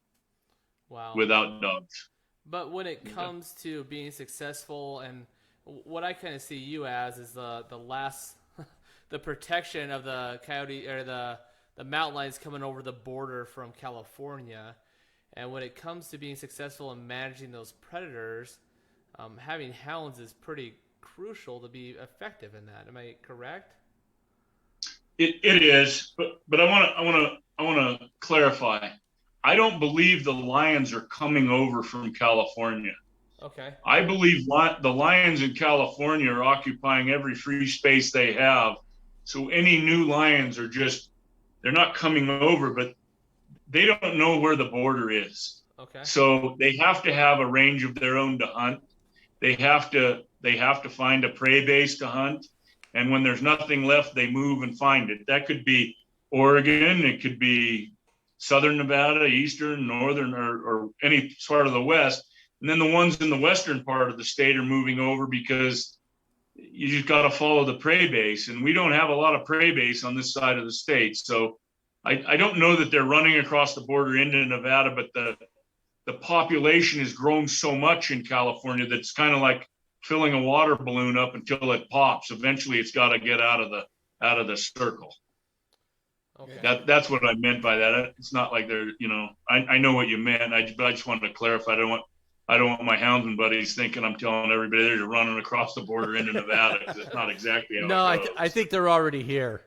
Wow. Without dogs. But when it comes to being successful, and what I kind of see you as is the last, the protection of the coyote or the mountain lions coming over the border from California. And when it comes to being successful in managing those predators, having hounds is pretty crucial to be effective in that. Am I correct? It is, but I want to clarify. I don't believe the lions are coming over from California. Okay. I believe the lions in California are occupying every free space they have. So any new lions they're not coming over, but they don't know where the border is. Okay. So they have to have a range of their own to hunt. They have to find a prey base to hunt. And when there's nothing left, they move and find it. That could be Oregon. It could be Southern Nevada, Eastern, Northern, or any part of the West. And then the ones in the Western part of the state are moving over because you just got to follow the prey base. And we don't have a lot of prey base on this side of the state. So I don't know that they're running across the border into Nevada, but the population has grown so much in California that it's kind of like filling a water balloon up until it pops. Eventually it's got to get out of the circle. Okay. That's what I meant by that. It's not like they're, I know what you meant. But I just wanted to clarify. I don't want my houndsman buddies thinking I'm telling everybody they're running across the border into Nevada, because it's not exactly how it goes. I think they're already here.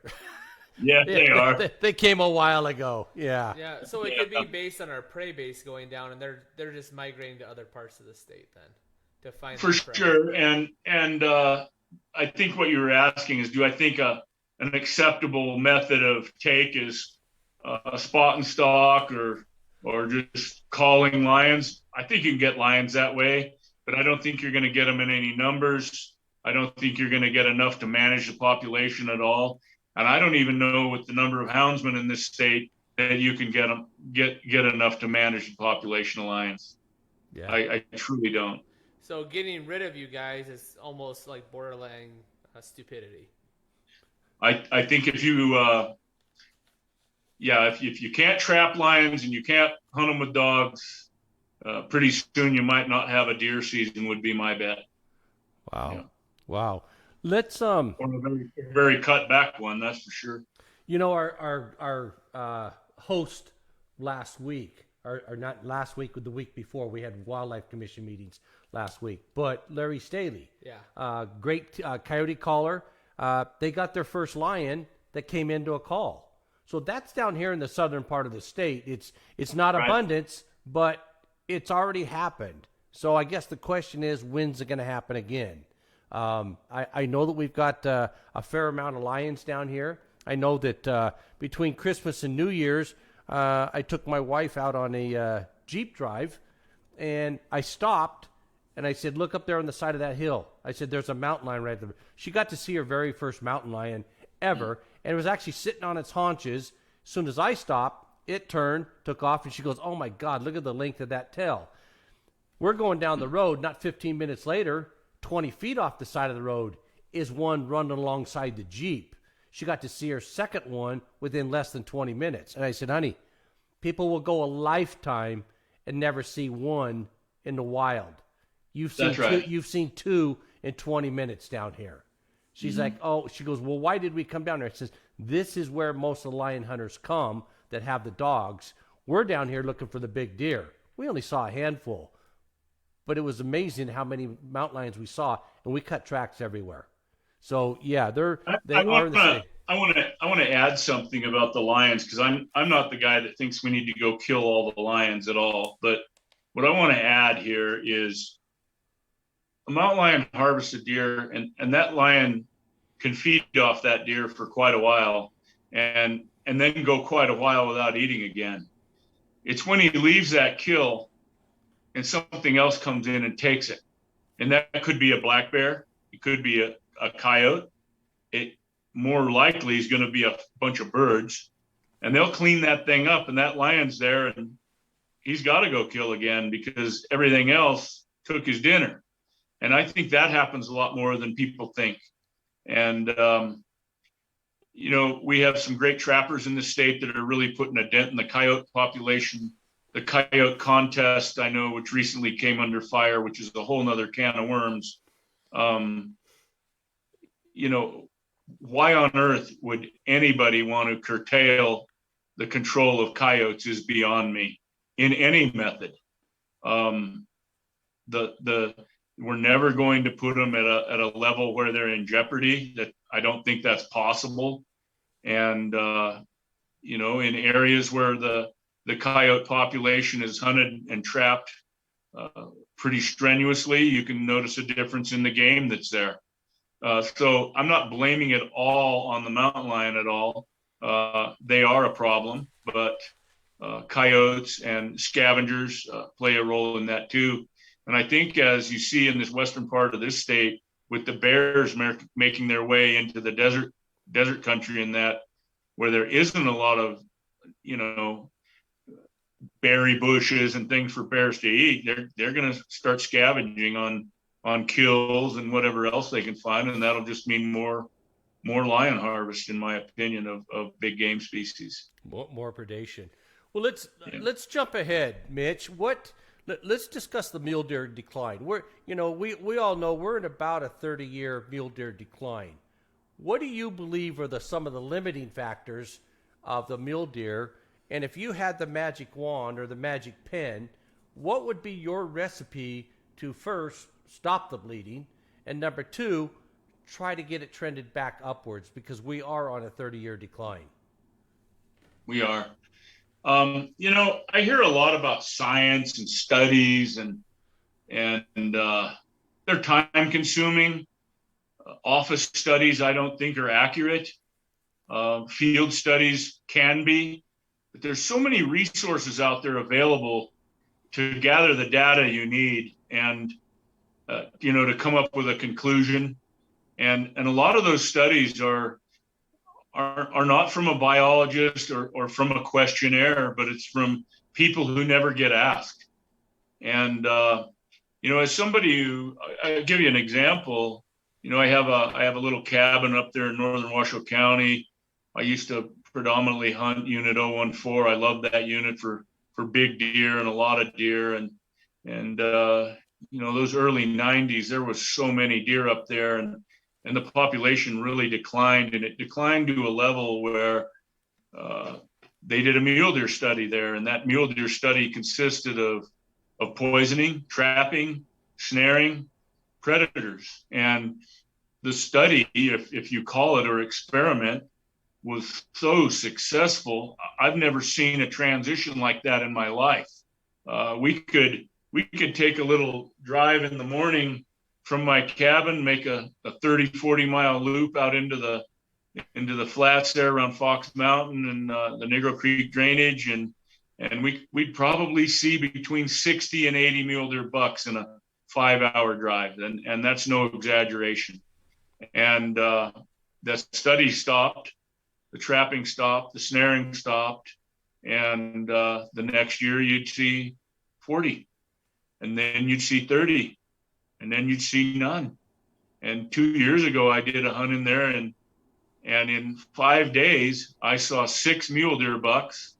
Yeah, they are. They came a while ago. Yeah. Yeah. So it could be based on our prey base going down, and they're just migrating to other parts of the state then to find. For sure. And I think what you were asking is, do I think an acceptable method of take is a spot and stalk or just calling lions? I think you can get lions that way, but I don't think you're going to get them in any numbers. I don't think you're going to get enough to manage the population at all. And I don't even know with the number of houndsmen in this state that you can get enough to manage the population of lions. Yeah. I truly don't. So getting rid of you guys is almost like borderline stupidity. I think if you if you can't trap lions and you can't hunt them with dogs, pretty soon you might not have a deer season, would be my bet. Wow. Yeah. Wow. Let's Or a very, very cut back one, that's for sure. Our host last week, or not last week, but the week before, we had wildlife commission meetings last week. But Larry Staley, great coyote caller. They got their first lion that came into a call. So that's down here in the southern part of the state. It's not right. abundance, but it's already happened. So I guess the question is, when's it going to happen again? I know that we've got a fair amount of lions down here. I know that between Christmas and New Year's, I took my wife out on a Jeep drive, and I stopped, and I said, look up there on the side of that hill. I said, there's a mountain lion right there. She got to see her very first mountain lion ever, and it was actually sitting on its haunches. As soon as I stopped, It turned, took off, and she goes, "Oh my God, look at the length of that tail." We're going down the road, not 15 minutes later, 20 feet off the side of the road is one running alongside the Jeep. She got to see her second one within less than 20 minutes. And I said, "Honey, people will go a lifetime and never see one in the wild. You've seen That's right. you've seen two in 20 minutes down here." She's like, "Oh," she goes, "Well, why did we come down there?" I says, "This is where most of the lion hunters come that have the dogs. We're down here looking for the big deer. We only saw a handful, but it was amazing how many mountain lions we saw, and we cut tracks everywhere." So yeah, they are in the same. I want to add something about the lions, because I'm not the guy that thinks we need to go kill all the lions at all. But what I want to add here is a mountain lion harvests a deer, and that lion can feed off that deer for quite a while, and then go quite a while without eating again. It's when he leaves that kill and something else comes in and takes it. And that could be a black bear. It could be a coyote. It more likely is going to be a bunch of birds, and they'll clean that thing up, and that lion's there, and he's got to go kill again because everything else took his dinner. And I think that happens a lot more than people think. And, we have some great trappers in the state that are really putting a dent in the coyote population. The coyote contest, I know, which recently came under fire, which is a whole nother can of worms. Why on earth would anybody want to curtail the control of coyotes is beyond me in any method. We're never going to put them at a level where they're in jeopardy. That I don't think that's possible. And in areas where the coyote population is hunted and trapped pretty strenuously, you can notice a difference in the game that's there. So I'm not blaming it all on the mountain lion at all. They are a problem, but coyotes and scavengers play a role in that too. And I think, as you see in this western part of this state, with the bears making their way into the desert country, and that where there isn't a lot of, berry bushes and things for bears to eat, they're going to start scavenging on kills and whatever else they can find, and that'll just mean more lion harvest, in my opinion, of big game species. More predation. Well, let's jump ahead, Mitch. Let's discuss the mule deer decline. We all know we're in about a 30-year mule deer decline. What do you believe are some of the limiting factors of the mule deer? And if you had the magic wand or the magic pen, what would be your recipe to first stop the bleeding, and number two, try to get it trended back upwards, because we are on a 30-year decline? We are. I hear a lot about science and studies, and they're time consuming. Office studies, I don't think, are accurate. Field studies can be, but there's so many resources out there available to gather the data you need and to come up with a conclusion. And a lot of those studies are not from a biologist or from a questionnaire, but it's from people who never get asked. And as somebody I'll give you an example. I have a little cabin up there in northern Washoe County. I used to predominantly hunt Unit 014. I love that unit for big deer and a lot of deer. And those early 90s, there was so many deer up there, and the population really declined, and it declined to a level where they did a mule deer study there. And that mule deer study consisted of poisoning, trapping, snaring predators. And the study, if you call it, or experiment, was so successful. I've never seen a transition like that in my life. We could take a little drive in the morning from my cabin, make a 30-40 mile loop out into the flats there around Fox Mountain and the Negro Creek drainage, and we'd probably see between 60 and 80 mule deer bucks in a 5-hour drive, and that's no exaggeration. And that study stopped, the trapping stopped, the snaring stopped, And the next year you'd see 40, and then you'd see 30, and then you'd see none. And 2 years ago, I did a hunt in there, and in 5 days, I saw 6 mule deer bucks,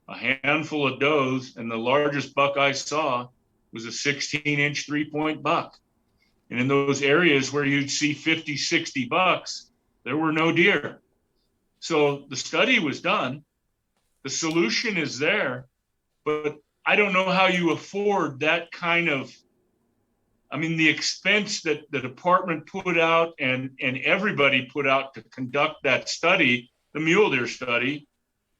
a handful of does, and the largest buck I saw was a 16-inch 3-point buck. And in those areas where you'd see 50, 60 bucks, there were no deer. So the study was done. The solution is there, but I don't know how you afford that kind of, I mean, the expense that the department put out and everybody put out to conduct that study, the mule deer study,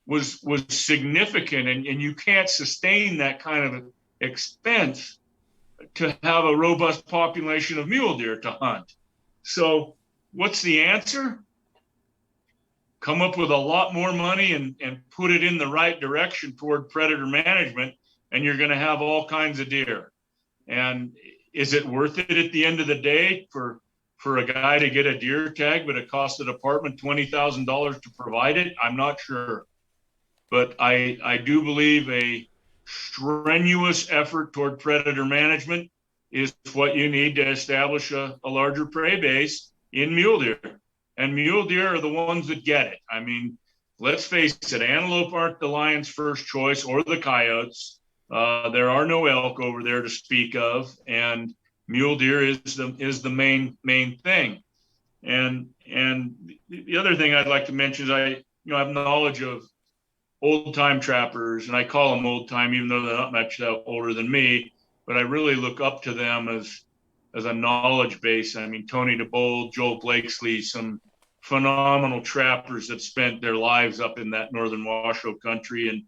was significant, and you can't sustain that kind of expense to have a robust population of mule deer to hunt. So what's the answer? Come up with a lot more money and put it in the right direction toward predator management, and you're going to have all kinds of deer. And is it worth it at the end of the day for a guy to get a deer tag, but it costs the department $20,000 to provide it? I'm not sure. But I do believe a strenuous effort toward predator management is what you need to establish a larger prey base in mule deer. And mule deer are the ones that get it. I mean, let's face it, antelope aren't the lion's first choice, or the coyotes. There are no elk over there to speak of, and mule deer is the main thing. And the other thing I'd like to mention is I have knowledge of old time trappers, and I call them old time even though they're not much older than me, but I really look up to them as a knowledge base. I mean, Tony DeBold, Joel Blakesley, some phenomenal trappers that spent their lives up in that northern Washoe country, and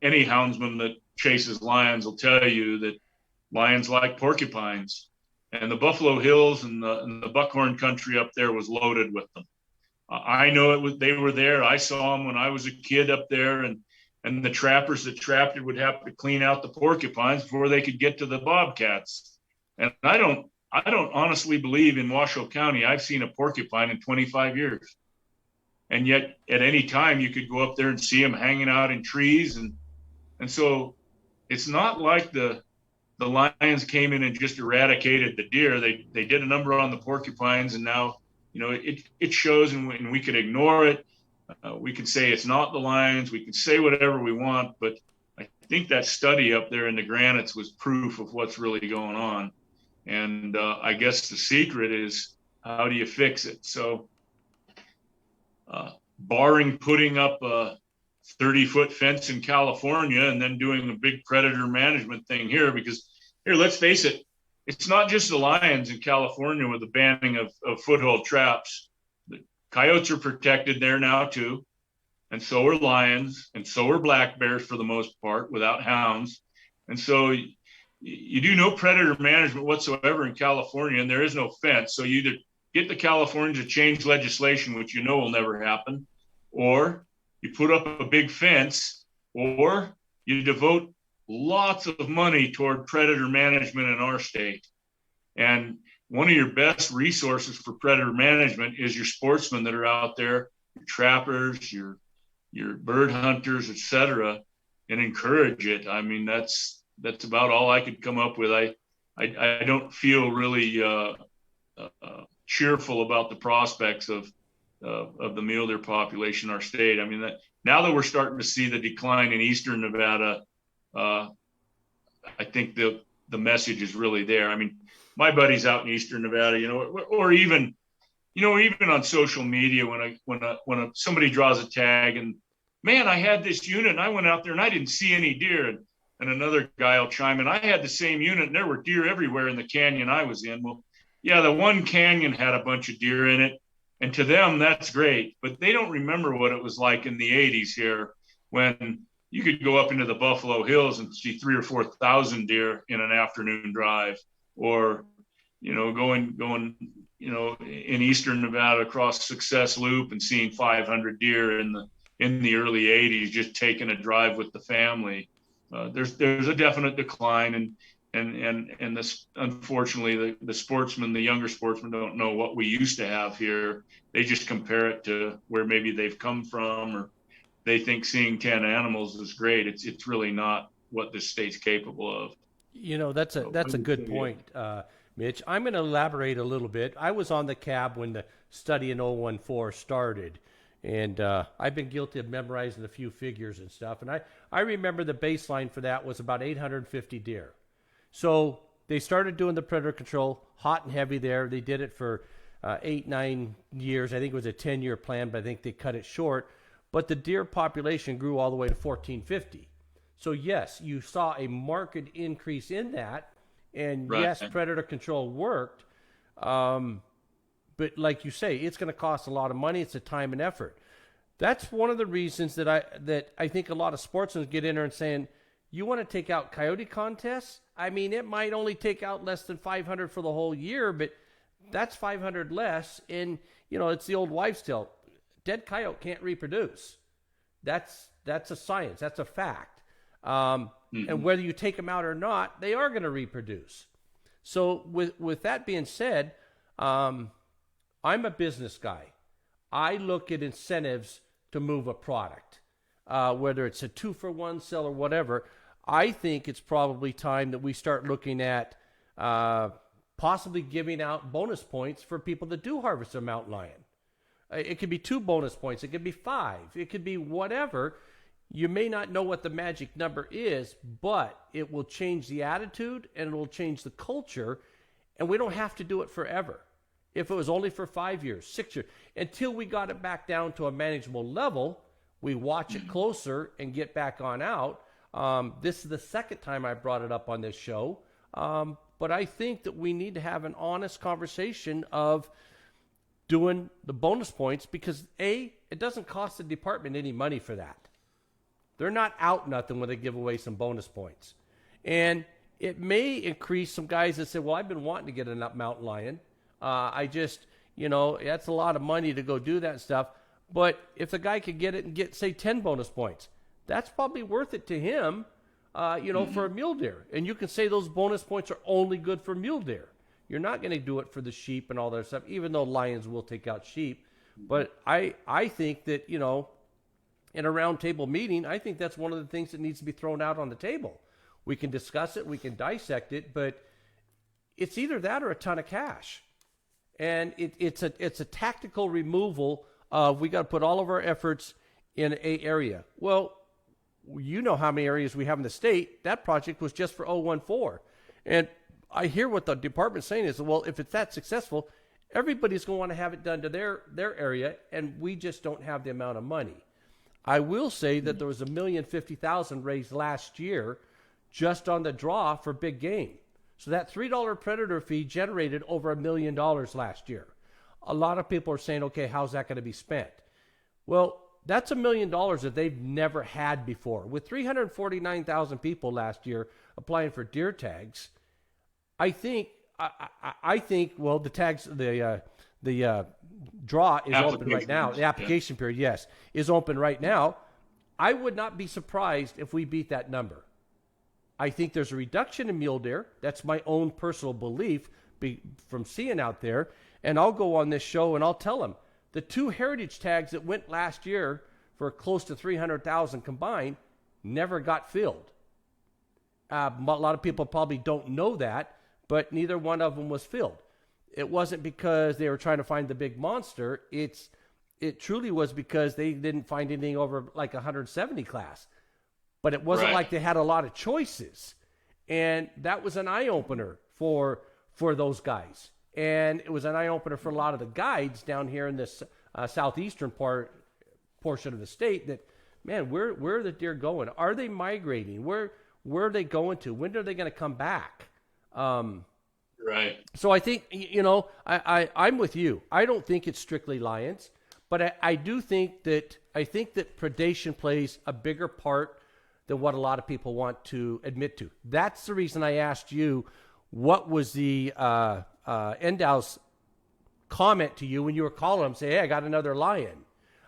any houndsman that chases lions will tell you that lions like porcupines, and the Buffalo Hills and the buckhorn country up there was loaded with them. I know they were there. I saw them when I was a kid up there, and the trappers that trapped it would have to clean out the porcupines before they could get to the bobcats. And I don't honestly believe in Washoe County I've seen a porcupine in 25 years. And yet at any time you could go up there and see them hanging out in trees. And so it's not like the lions came in and just eradicated the deer. They did a number on the porcupines, and now, it shows, and we could ignore it. We could say it's not the lions. We could say whatever we want, but I think that study up there in the granites was proof of what's really going on. And I guess the secret is, how do you fix it? So barring putting up a 30-foot fence in California and then doing a big predator management thing here, because here, let's face it, it's not just the lions in California with the banning of foothold traps. The coyotes are protected there now too, and so are lions, and so are black bears for the most part without hounds. And so you do no predator management whatsoever in California, and there is no fence. So you either get the Californians to change legislation, which will never happen, or you put up a big fence, or you devote lots of money toward predator management in our state. And one of your best resources for predator management is your sportsmen that are out there, your trappers, your bird hunters, etc., and encourage it. I mean, that's about all I could come up with. I don't feel really cheerful about the prospects of the mule deer population in our state. I mean, now that we're starting to see the decline in eastern Nevada, I think the message is really there. I mean, my buddies out in eastern Nevada, or even on social media, when somebody draws a tag and, man, I had this unit and I went out there and I didn't see any deer, and another guy will chime in, I had the same unit and there were deer everywhere in the canyon I was in. Well, yeah, the one canyon had a bunch of deer in it, and to them that's great, but they don't remember what it was like in the 80s here, when you could go up into the Buffalo Hills and see 3,000 or 4,000 deer in an afternoon drive, or going in eastern Nevada across Success Loop and seeing 500 deer in the early 80s, just taking a drive with the family. There's a definite decline, and this, unfortunately, the sportsmen, the younger sportsmen, don't know what we used to have here. They just compare it to where maybe they've come from, or they think seeing 10 animals is great. It's really not what this state's capable of. That's So a good point, Mitch. I'm going to elaborate a little bit. I was on the cab when the study in 014 started, and I've been guilty of memorizing a few figures and stuff. And I remember the baseline for that was about 850 deer. So they started doing the predator control hot and heavy there. They did it for 8-9 years. I think it was a 10-year plan, but I think they cut it short. But the deer population grew all the way to 1450. So yes, you saw a marked increase in that, and Right. yes, predator control worked. But like you say, it's going to cost a lot of money. It's a time and effort. That's one of the reasons that I think a lot of sportsmen get in there and saying, you want to take out coyote contests? I mean, it might only take out less than 500 for the whole year, but that's 500 less. And it's the old wives' tale: dead coyote can't reproduce. That's a science. That's a fact. And whether you take them out or not, they are going to reproduce. So with that being said, I'm a business guy. I look at incentives to move a product, whether it's a 2-for-1 sale or whatever. I think it's probably time that we start looking at possibly giving out bonus points for people that do harvest a mountain lion. It could be 2 bonus points. It could be 5. It could be whatever. You may not know what the magic number is, but it will change the attitude and it will change the culture, and we don't have to do it forever. If it was only for 5 years, 6 years, until we got it back down to a manageable level, we watch it closer and get back on out. This is the second time I brought it up on this show, but I think that we need to have an honest conversation of doing the bonus points, because it doesn't cost the department any money for that. They're not out nothing when they give away some bonus points. And it may increase some guys that say, well, I've been wanting to get a mountain lion. That's a lot of money to go do that stuff. But if the guy could get it and get, say, 10 bonus points, that's probably worth it to him, for a mule deer. And you can say those bonus points are only good for mule deer. You're not going to do it for the sheep and all that stuff, even though lions will take out sheep. But I think that, in a roundtable meeting, I think that's one of the things that needs to be thrown out on the table. We can discuss it, we can dissect it, but it's either that or a ton of cash. And it's a tactical removal of, we got to put all of our efforts in a area. Well, you know how many areas we have in the state. That project was just for 014. And I hear what the department's saying is, well, if it's that successful, everybody's going to want to have it done to their area, and we just don't have the amount of money. I will say that there was $1,050,000 raised last year just on the draw for big game. So that $3 predator fee generated over $1 million last year. A lot of people are saying, okay, how's that going to be spent? Well, that's $1 million that they've never had before. With 349,000 people last year applying for deer tags, I think the tags, the draw is open right now. The application period, yes, is open right now. I would not be surprised if we beat that number. I think there's a reduction in mule deer. That's my own personal belief from seeing out there. And I'll go on this show and I'll tell them the 2 heritage tags that went last year for close to 300,000 combined never got filled. A lot of people probably don't know that, but neither one of them was filled. It wasn't because they were trying to find the big monster. It truly was because they didn't find anything over like 170 class. But it wasn't like they had a lot of choices. And that was an eye-opener for those guys. And it was an eye-opener for a lot of the guides down here in this southeastern portion of the state that, man, where are the deer going? Are they migrating? Where are they going to? When are they going to come back? Right. So I think, I'm with you. I don't think it's strictly lions, but I do think that predation plays a bigger part than what a lot of people want to admit to. That's the reason I asked you, what was the Endow's comment to you when you were calling him, say, hey, I got another lion.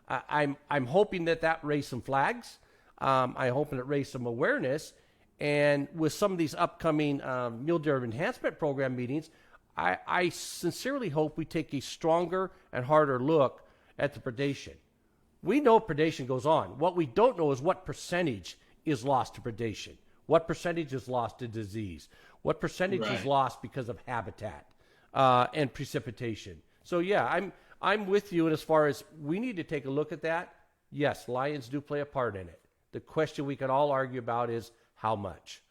I'm hoping that raised some flags. I'm hoping it raised some awareness. And with some of these upcoming mule deer enhancement program meetings, I sincerely hope we take a stronger and harder look at the predation. We know predation goes on. What we don't know is what percentage is lost to predation. What percentage is lost to disease? What percentage is lost because of habitat and precipitation? So yeah, I'm with you. And as far as we need to take a look at that, yes, lions do play a part in it. The question we can all argue about is how much.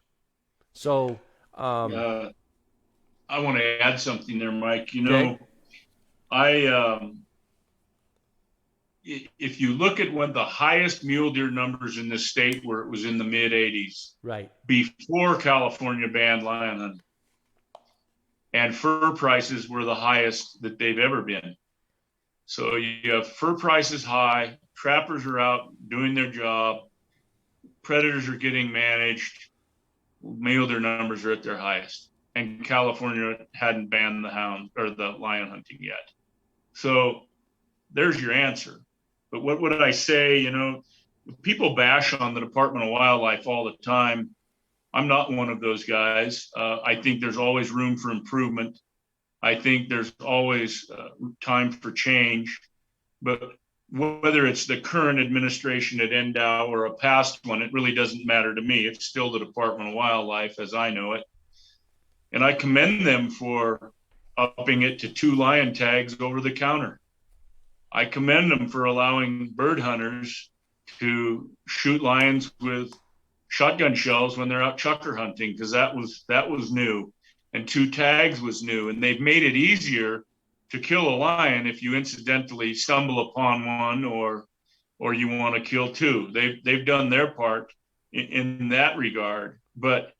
So I want to add something there, Mike. You okay. know, if you look at when the highest mule deer numbers in this state where it was in the mid 80s, Right, before California banned lion hunting, and fur prices were the highest that they've ever been. So you have fur prices high, trappers are out doing their job, predators are getting managed, mule deer numbers are at their highest, and California hadn't banned the hound or the lion hunting yet. So there's your answer. But what would I say? You know, people bash on the Department of Wildlife all the time. I'm not one of those guys. I think there's always room for improvement. I think there's always time for change. But whether it's the current administration at NDOW or a past one, it really doesn't matter to me. It's still the Department of Wildlife as I know it. And I commend them for upping it to 2 lion tags over the counter. I commend them for allowing bird hunters to shoot lions with shotgun shells when they're out chucker hunting, because that was new, and 2 tags was new, and they've made it easier to kill a lion if you incidentally stumble upon one or you want to kill 2. They've done their part in that regard. But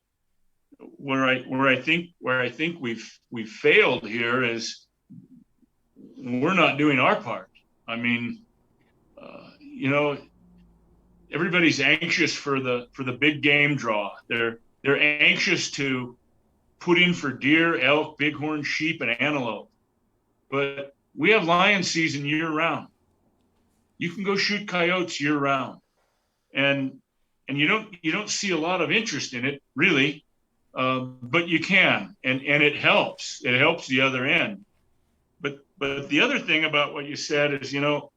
where I think we've failed here is we're not doing our part. I mean, you know, everybody's anxious for the big game draw. They're anxious to put in for deer, elk, bighorn, sheep, and antelope. But we have lion season year round. You can go shoot coyotes year round, and you don't see a lot of interest in it really, but you can, and it helps. It helps the other end. But the other thing about what you said is, you know,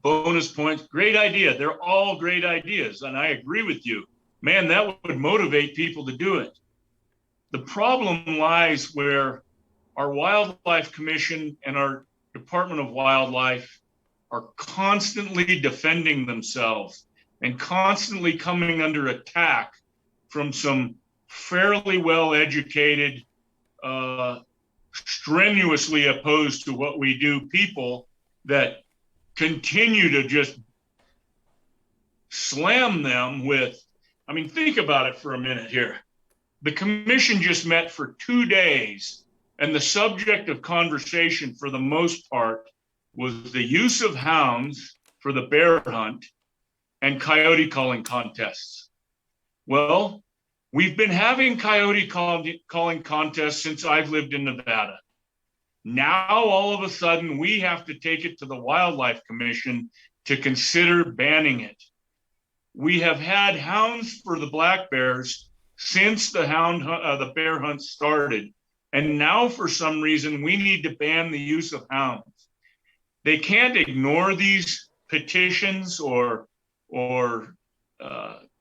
bonus points, great idea. They're all great ideas. And I agree with you. Man, that would motivate people to do it. The problem lies where our Wildlife Commission and our Department of Wildlife are constantly defending themselves and constantly coming under attack from some fairly well-educated, strenuously opposed to what we do people that continue to just slam them with, I mean, think about it for a minute here. The commission just met for 2 days, and the subject of conversation for the most part was the use of hounds for the bear hunt and coyote calling contests. Well, we've been having coyote calling contests since I've lived in Nevada. Now, all of a sudden, we have to take it to the Wildlife Commission to consider banning it. We have had hounds for the black bears since the bear hunt started. And now, for some reason, we need to ban the use of hounds. They can't ignore these petitions or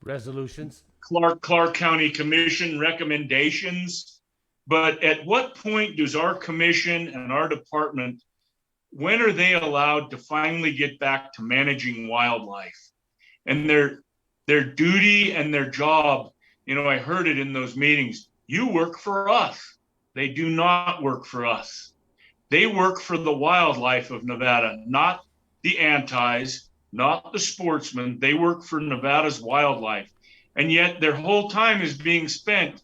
resolutions, Clark County Commission recommendations. But at what point does our commission and our department, when are they allowed to finally get back to managing wildlife and their duty and their job? You know, I heard it in those meetings. You work for us. They do not work for us. They work for the wildlife of Nevada, not the antis, not the sportsmen. They work for Nevada's wildlife. And yet their whole time is being spent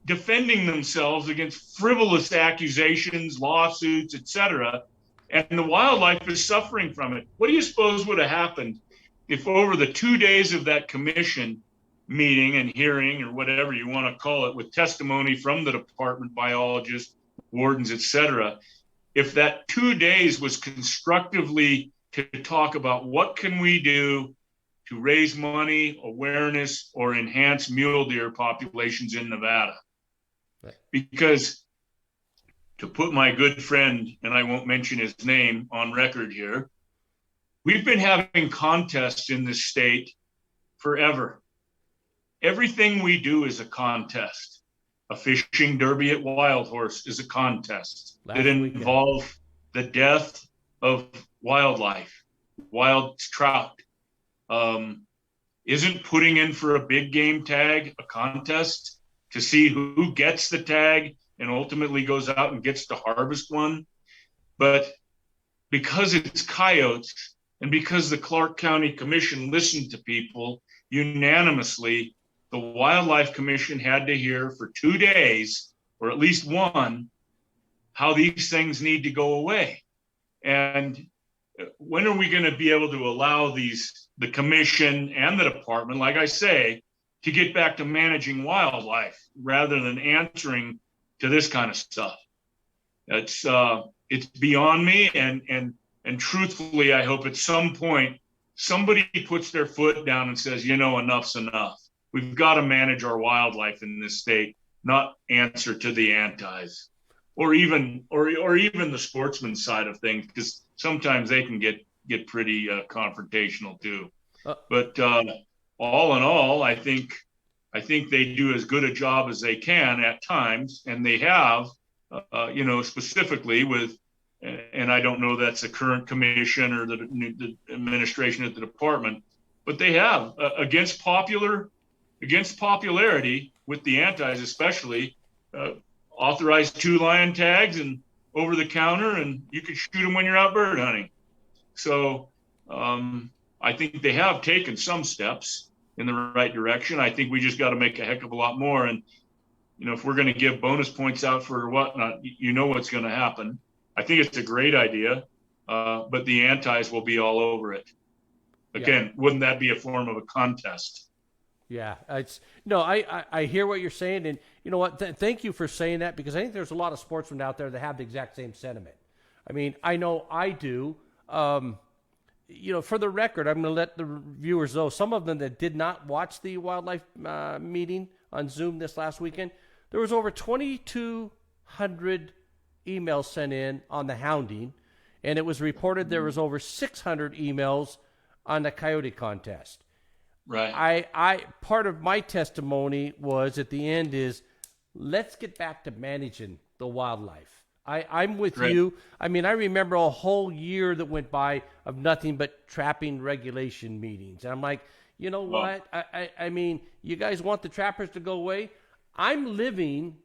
defending themselves against frivolous accusations, lawsuits, etc. And the wildlife is suffering from it. What do you suppose would have happened if over the 2 days of that commission meeting and hearing, or whatever you want to call it, with testimony from the department, biologists, wardens, etc., if that 2 days was constructively to talk about what can we do to raise money, awareness, or enhance mule deer populations in Nevada? Right. Because, to put my good friend, and I won't mention his name, on record here, We've been having contests in this state forever. Everything we do is a contest. A fishing derby at Wild Horse is a contest that involves the death of wildlife, wild trout. Isn't putting in for a big game tag a contest to see who gets the tag and ultimately goes out and gets to harvest one? But because it's coyotes and because the Clark County Commission listened to people unanimously, the Wildlife Commission had to hear for 2 days, or at least one, how these things need to go away. And when are we going to be able to allow the commission and the department, like I say, to get back to managing wildlife rather than answering to this kind of stuff? It's beyond me, and truthfully, I hope at some point somebody puts their foot down and says, enough's enough. We've got to manage our wildlife in this state, not answer to the antis, or even the sportsman side of things, because sometimes they can get pretty confrontational too. But all in all, I think they do as good a job as they can at times, and they have, specifically with, and I don't know that's the current commission or the administration at the department, but they have against popularity with the antis, especially authorized 2 lion tags and over the counter, and you can shoot them when you're out bird hunting. So I think they have taken some steps in the right direction. I think we just got to make a heck of a lot more. And, if we're going to give bonus points out for whatnot, what's going to happen. I think it's a great idea, but the antis will be all over it. Again, wouldn't that be a form of a contest? Yeah, I hear what you're saying, and you know what? Thank you for saying that, because I think there's a lot of sportsmen out there that have the exact same sentiment. I mean, I know I do. For the record, I'm going to let the viewers know, some of them that did not watch the wildlife meeting on Zoom this last weekend, there was over 2,200 emails sent in on the hounding, and it was reported there was over 600 emails on the coyote contest. Right. I part of my testimony was at the end is, let's get back to managing the wildlife. I'm with you. I mean, I remember a whole year that went by of nothing but trapping regulation meetings. And I'm like, you know what? I mean, you guys want the trappers to go away? I'm living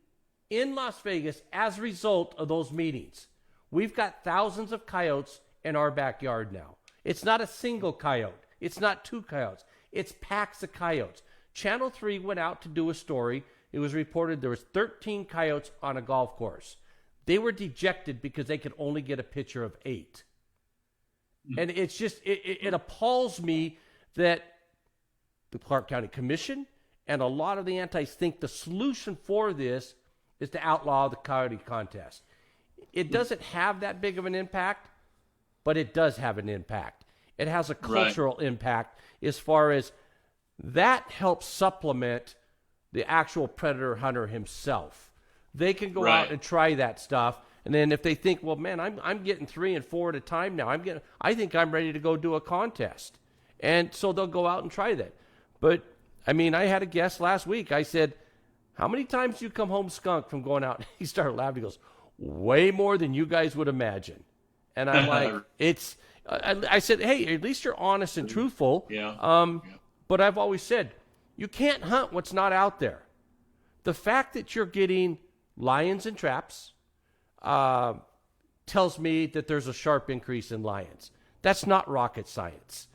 in Las Vegas as a result of those meetings. We've got thousands of coyotes in our backyard now. It's not a single coyote. It's not 2 coyotes. It's packs of coyotes. Channel 3 went out to do a story. It was reported there was 13 coyotes on a golf course. They were dejected because they could only get a picture of 8. And it's just, it appalls me that the Clark County Commission and a lot of the antis think the solution for this is to outlaw the coyote contest. It doesn't have that big of an impact, but it does have an impact. It has a cultural impact as far as that helps supplement the actual predator hunter himself. They can go out and try that stuff, and then if they think, well, man, I'm getting 3 and 4 at a time now. I think I'm ready to go do a contest, and so they'll go out and try that. But I mean, I had a guest last week. I said, "How many times do you come home skunk from going out?" He started laughing. He goes, "Way more than you guys would imagine." And I'm like, it's. I said, hey, at least you're honest and truthful. But I've always said, you can't hunt what's not out there. The fact that you're getting lions and traps tells me that there's a sharp increase in lions. That's not rocket science.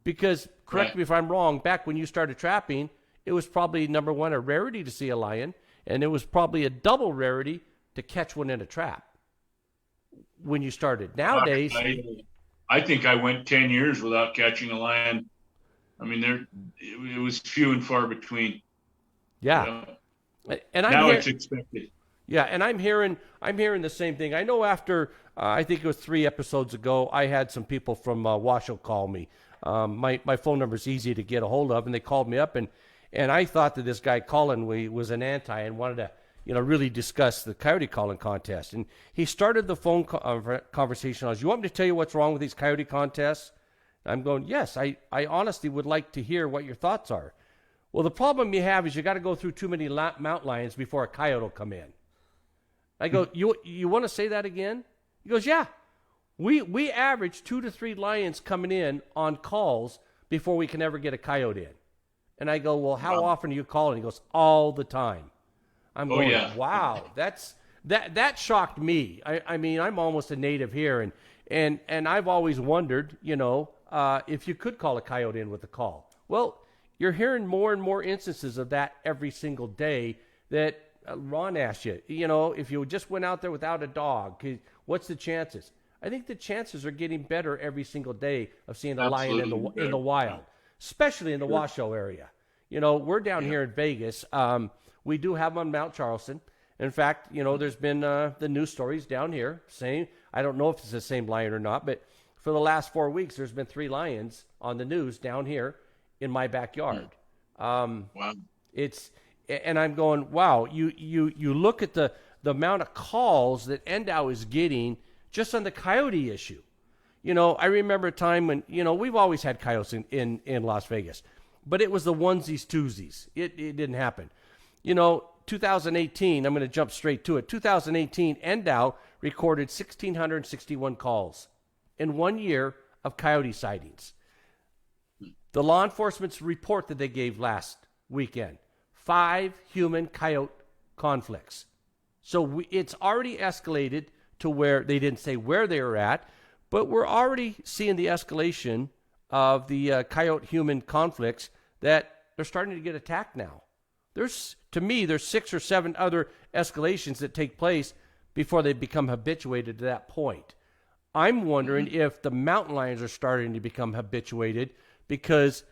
Because, correct me if I'm wrong, back when you started trapping, it was probably, number one, a rarity to see a lion, and it was probably a double rarity to catch one in a trap when you started. Nowadays... I think I went 10 years without catching a lion. I mean, it was few and far between. Yeah. And now it's expected. Yeah, and I'm hearing the same thing. I know after, I think it was 3 episodes ago, I had some people from Washoe call me. My phone number is easy to get a hold of, and they called me up, and I thought that this guy calling was an anti and wanted to really discuss the coyote calling contest. And he started the phone conversation. You want me to tell you what's wrong with these coyote contests? I'm going, yes, I honestly would like to hear what your thoughts are. Well, the problem you have is you got to go through too many mountain lions before a coyote will come in. I go, you want to say that again? He goes, yeah. We average 2 to 3 lions coming in on calls before we can ever get a coyote in. And I go, well, how often do you call? And he goes, all the time. I'm going, yeah. wow, that shocked me. I mean, I'm almost a native here, and I've always wondered, if you could call a coyote in with a call. Well, you're hearing more and more instances of that every single day that Ron asked you, if you just went out there without a dog, what's the chances? I think the chances are getting better every single day of seeing a lion in the wild, especially in the Washoe area. We're down here in Vegas. We do have them on Mount Charleston. In fact, there's been the news stories down here saying, I don't know if it's the same lion or not, but for the last 4 weeks, there's been 3 lions on the news down here in my backyard. Wow. And I'm going, wow, you look at the amount of calls that Endow is getting just on the coyote issue. I remember a time when, we've always had coyotes in Las Vegas, but it was the onesies, twosies. It didn't happen. 2018, I'm going to jump straight to it. 2018, Endow recorded 1,661 calls in 1 year of coyote sightings. The law enforcement's report that they gave last weekend, 5 human coyote conflicts. So it's already escalated to where they didn't say where they were at, but we're already seeing the escalation of the coyote human conflicts that they're starting to get attacked now. There's 6 or 7 other escalations that take place before they become habituated to that point. I'm wondering if the mountain lions are starting to become habituated because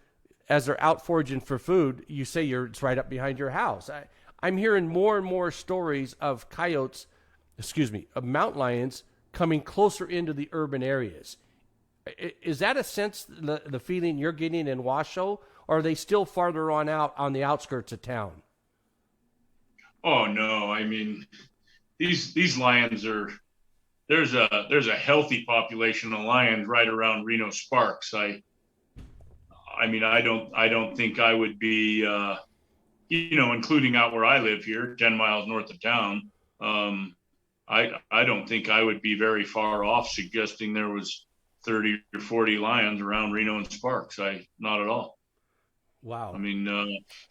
as they're out foraging for food, you say it's right up behind your house. I'm hearing more and more stories of of mountain lions coming closer into the urban areas. Is that a sense, the feeling you're getting in Washoe, or are they still farther on out on the outskirts of town? Oh no, I mean, these lions there's a healthy population of lions right around Reno Sparks. I mean, I don't think I would be, including out where I live here, 10 miles north of town. I don't think I would be very far off suggesting there was 30 or 40 lions around Reno and Sparks. Not at all. Wow. I mean,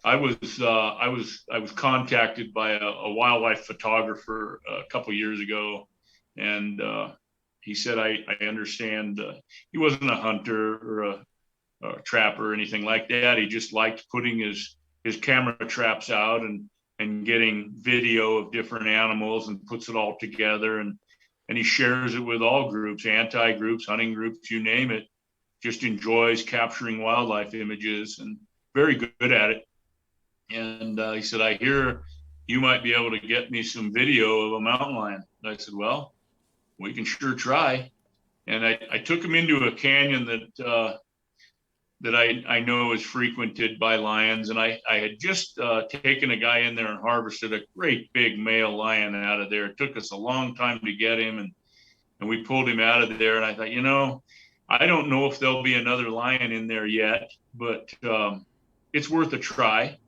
I was contacted by a wildlife photographer a couple years ago, and he said, I understand he wasn't a hunter or a trapper or anything like that. He just liked putting his camera traps out and getting video of different animals and puts it all together. And he shares it with all groups, anti-groups, hunting groups, you name it, just enjoys capturing wildlife images and very good at it. And he said, I hear you might be able to get me some video of a mountain lion. And I said, well, we can sure try. And I took him into a canyon that I know is frequented by lions. And I had just taken a guy in there and harvested a great big male lion out of there. It took us a long time to get him, and we pulled him out of there. And I thought, I don't know if there'll be another lion in there yet, but it's worth a try.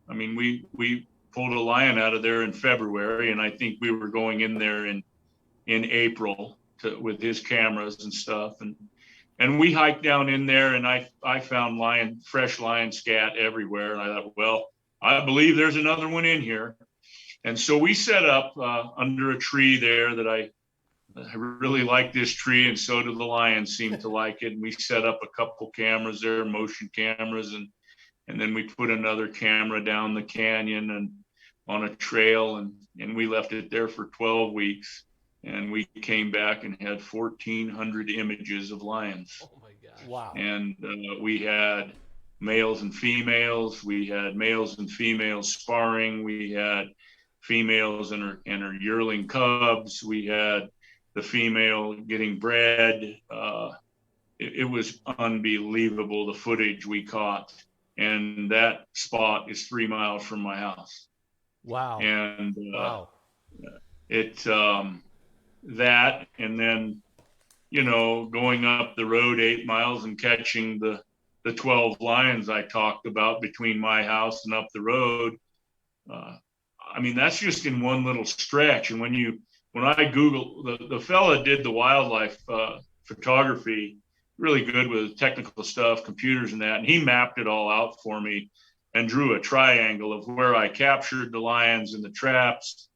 I mean, we pulled a lion out of there in February, and I think we were going in there in April with his cameras and stuff. And we hiked down in there, and I found fresh lion scat everywhere. And I thought, well, I believe there's another one in here. And so we set up under a tree there that I really like this tree, and so do the lions seem to like it. And we set up a couple cameras there, motion cameras, and then we put another camera down the canyon and on a trail, and we left it there for 12 weeks. And we came back and had 1,400 images of lions. Oh my gosh. Wow. And we had males and females. We had males and females sparring. We had females and her yearling cubs. We had the female getting bred. It was unbelievable, the footage we caught. And that spot is 3 miles from my house. Wow. And wow. that, and then going up the road 8 miles and catching the 12 lions I talked about between my house and up the road. I mean, that's just in one little stretch. And when I Google, the fella did the wildlife photography, really good with technical stuff, computers and that, and he mapped it all out for me and drew a triangle of where I captured the lions in the traps,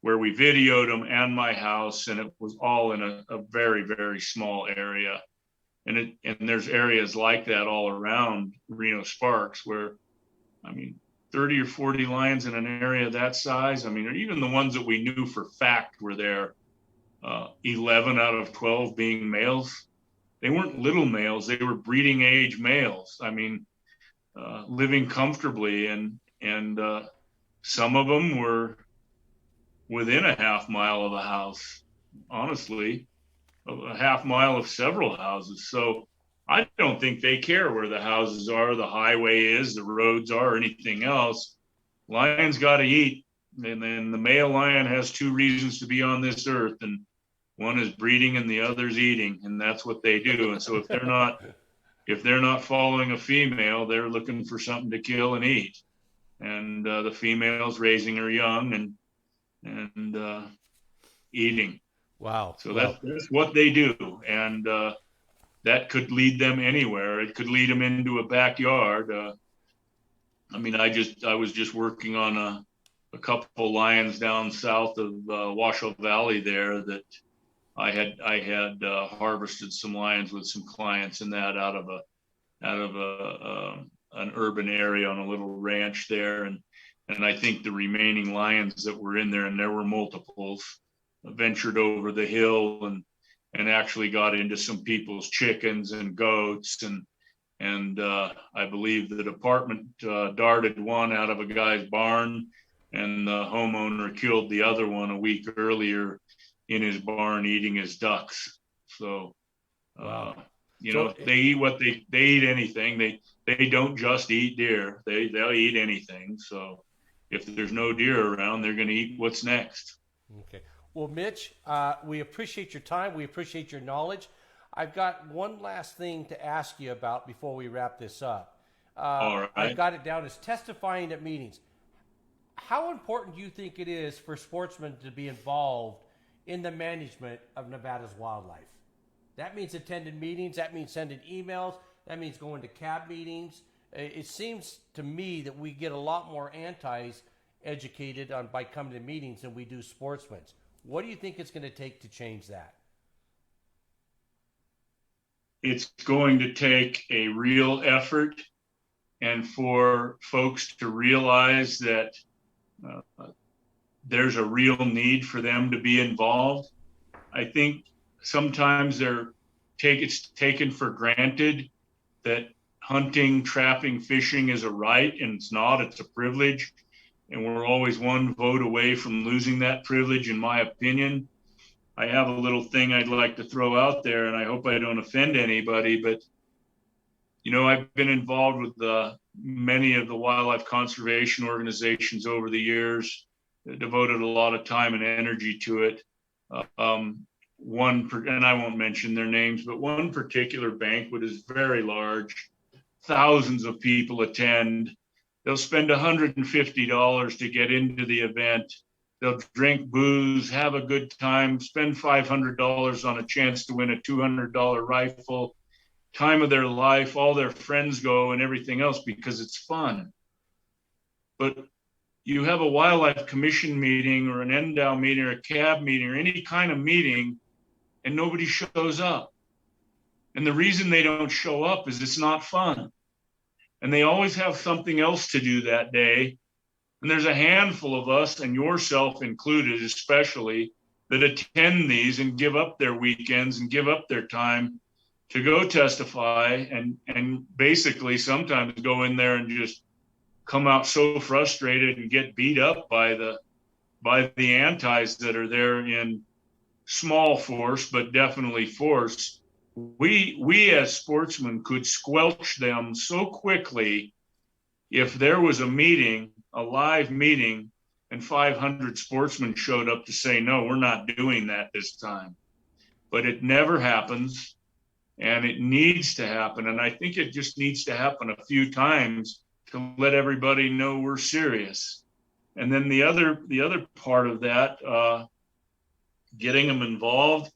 where we videoed them, and my house, and it was all in a very, very small area. And there's areas like that all around Reno Sparks where, I mean, 30 or 40 lions in an area that size. I mean, or even the ones that we knew for fact were there, 11 out of 12 being males. They weren't little males, they were breeding age males. I mean, living comfortably, and some of them were within a half mile of a house, honestly, a half mile of several houses. So I don't think they care where the houses are, the highway is, the roads are, or anything else. Lions got to eat. And then the male lion has two reasons to be on this earth, and one is breeding and the other's eating, and that's what they do. And so if they're not following a female, they're looking for something to kill and eat. And the female's raising her young and eating. Wow. So that's what they do. And that could lead them anywhere. It could lead them into a backyard. I mean, I was just working on a couple lions down south of Washoe Valley there that I had harvested some lions with some clients in that out of an urban area on a little ranch there. And I think the remaining lions that were in there, and there were multiples, ventured over the hill and actually got into some people's chickens and goats. And I believe the department darted one out of a guy's barn, and the homeowner killed the other one a week earlier in his barn eating his ducks. So, wow. They eat what they eat anything. They don't just eat deer. They'll eat anything. So if there's no deer around, they're going to eat what's next. Okay. Well, Mitch, we appreciate your time. We appreciate your knowledge. I've got one last thing to ask you about before we wrap this up. All right. I've got it down as testifying at meetings. How important do you think it is for sportsmen to be involved in the management of Nevada's wildlife? That means attending meetings. That means sending emails. That means going to CAB meetings. It seems to me that we get a lot more antis educated by coming to meetings than we do sportsmen. What do you think it's going to take to change that? It's going to take a real effort, and for folks to realize that there's a real need for them to be involved. I think sometimes it's taken for granted that hunting, trapping, fishing is a right, and it's not. It's a privilege. And we're always one vote away from losing that privilege, in my opinion. I have a little thing I'd like to throw out there, and I hope I don't offend anybody, but I've been involved with many of the wildlife conservation organizations over the years, devoted a lot of time and energy to it. And I won't mention their names, but one particular banquet is very large. Thousands of people attend. They'll spend $150 to get into the event. They'll drink booze, have a good time, spend $500 on a chance to win a $200 rifle. Time of their life, all their friends go and everything else because it's fun. But you have a wildlife commission meeting or an NDOW meeting or a CAB meeting or any kind of meeting, and nobody shows up. And the reason they don't show up is it's not fun. And they always have something else to do that day. And there's a handful of us, and yourself included especially, that attend these and give up their weekends and give up their time to go testify and basically sometimes go in there and just come out so frustrated and get beat up by the antis that are there in small force, but definitely force. We as sportsmen could squelch them so quickly if there was a meeting, a live meeting, and 500 sportsmen showed up to say, no, we're not doing that this time. but it never happens, and it needs to happen. And I think it just needs to happen a few times to let everybody know we're serious. And then the other part of that, getting them involved.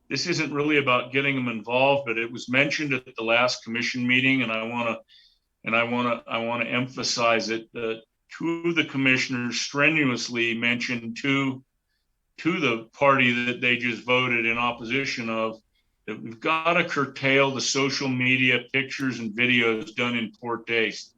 This isn't really about getting them involved, but it was mentioned at the last commission meeting, and I want to emphasize it. That two of the commissioners strenuously mentioned to the party that they just voted in opposition of, that we've got to curtail the social media pictures and videos done in poor taste.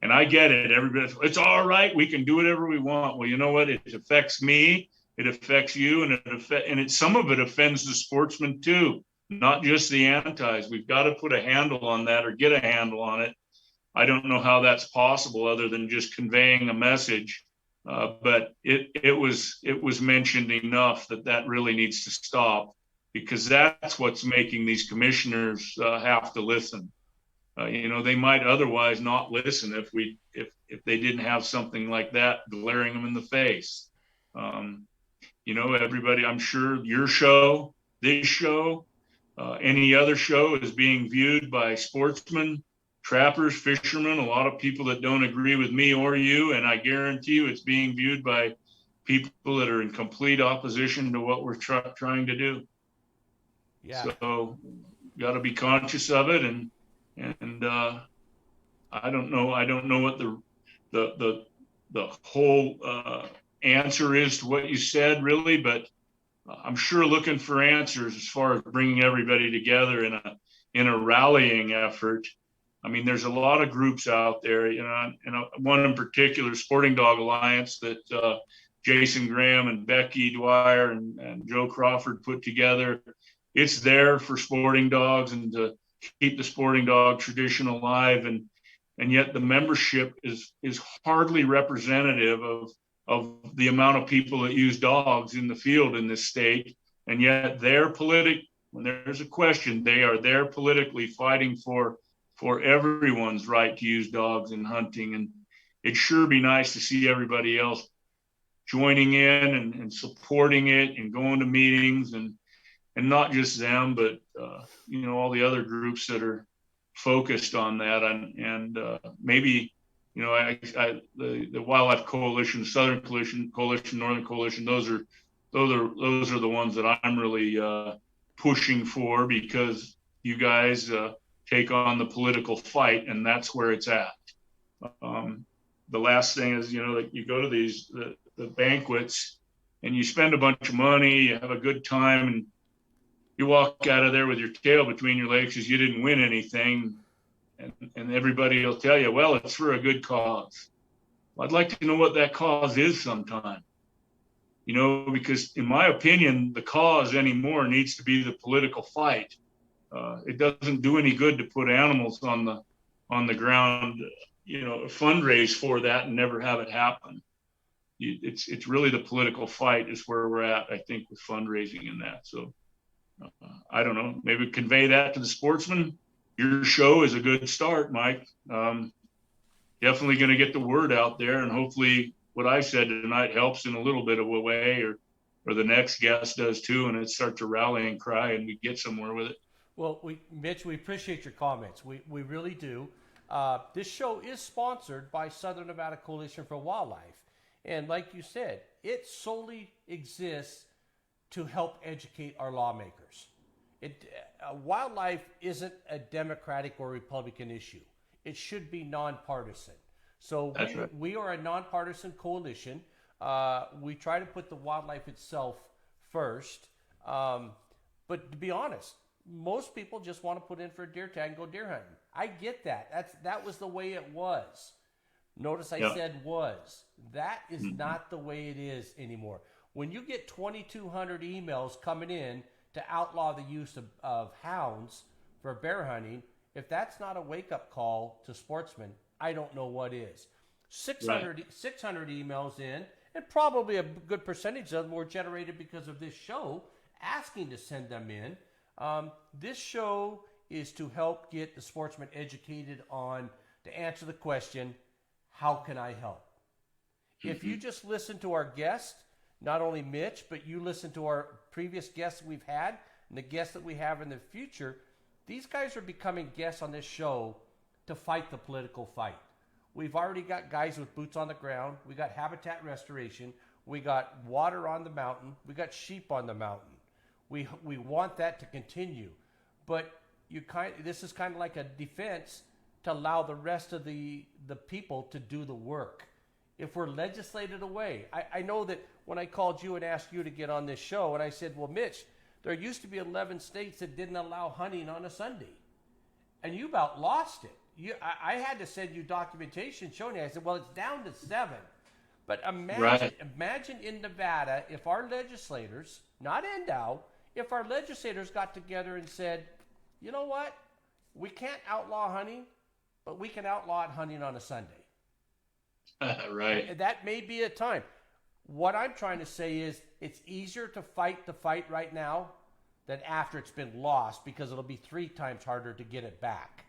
And I get it. Everybody, it's all right. We can do whatever we want. Well, you know what? It affects me. It affects you, and some of it offends the sportsmen too, not just the antis. We've got to put a handle on that, or get a handle on it. I don't know how that's possible other than just conveying a message. But it was mentioned enough that really needs to stop, because that's what's making these commissioners have to listen. They might otherwise not listen if they didn't have something like that glaring them in the face. Everybody, I'm sure your show, this show, any other show is being viewed by sportsmen, trappers, fishermen, a lot of people that don't agree with me or you. And I guarantee you it's being viewed by people that are in complete opposition to what we're trying to do. Yeah. So got to be conscious of it. And I don't know what the whole answer is to what you said, really, but I'm sure looking for answers as far as bringing everybody together in a rallying effort. I mean, there's a lot of groups out there, and one in particular, Sporting Dog Alliance, that Jason Graham and Becky Dwyer and Joe Crawford put together. It's there for sporting dogs and to keep the sporting dog tradition alive, and yet the membership is hardly representative of the amount of people that use dogs in the field in this state. And yet when there's a question, they are there politically fighting for everyone's right to use dogs in hunting. And it'd sure be nice to see everybody else joining in and supporting it and going to meetings, and not just them, but all the other groups that are focused on that. And maybe the Wildlife Coalition, Southern Coalition, Northern Coalition, those are the ones that I'm really pushing for, because you guys take on the political fight, and that's where it's at. The last thing is, like, you go to the banquets and you spend a bunch of money, you have a good time, and you walk out of there with your tail between your legs because you didn't win anything. And everybody will tell you, well, it's for a good cause. Well, I'd like to know what that cause is sometime, because in my opinion, the cause anymore needs to be the political fight. It doesn't do any good to put animals on the ground, fundraise for that and never have it happen. It's really the political fight is where we're at, I think, with fundraising and that. So I don't know, maybe convey that to the sportsmen. Your show is a good start, Mike. Definitely going to get the word out there, and hopefully what I said tonight helps in a little bit of a way, or the next guest does too, and it starts to rally and cry, and we get somewhere with it. Well, Mitch, we appreciate your comments. We really do. This show is sponsored by Southern Nevada Coalition for Wildlife, and like you said, it solely exists to help educate our lawmakers. Wildlife isn't a Democratic or Republican issue. It should be nonpartisan. So we are a nonpartisan coalition. We try to put the wildlife itself first. But to be honest, most people just want to put in for a deer tag and go deer hunting. I get that. That was the way it was. Notice I said was. That is not the way it is anymore. When you get 2,200 emails coming in to outlaw the use of hounds for bear hunting, if that's not a wake-up call to sportsmen, I don't know what is. 600 emails in, and probably a good percentage of them were generated because of this show, asking to send them in. This show is to help get the sportsmen educated on, to answer the question, how can I help? If you just listen to our guest, not only Mitch, but you listen to our previous guests we've had, and the guests that we have in the future, these guys are becoming guests on this show to fight the political fight. We've already got guys with boots on the ground. We got habitat restoration. We got water on the mountain. We got sheep on the mountain. We want that to continue, but this is kind of like a defense to allow the rest of the people to do the work. If we're legislated away, I know that when I called you and asked you to get on this show, and I said, well, Mitch, there used to be 11 states that didn't allow hunting on a Sunday, and you about lost it. I had to send you documentation showing you. I said, well, it's down to 7. But imagine in Nevada if our legislators, not NDOW, if our legislators got together and said, you know what, we can't outlaw hunting, but we can outlaw hunting on a Sunday. Right. And that may be a time. What I'm trying to say is it's easier to fight the fight right now than after it's been lost, because it'll be 3 times harder to get it back.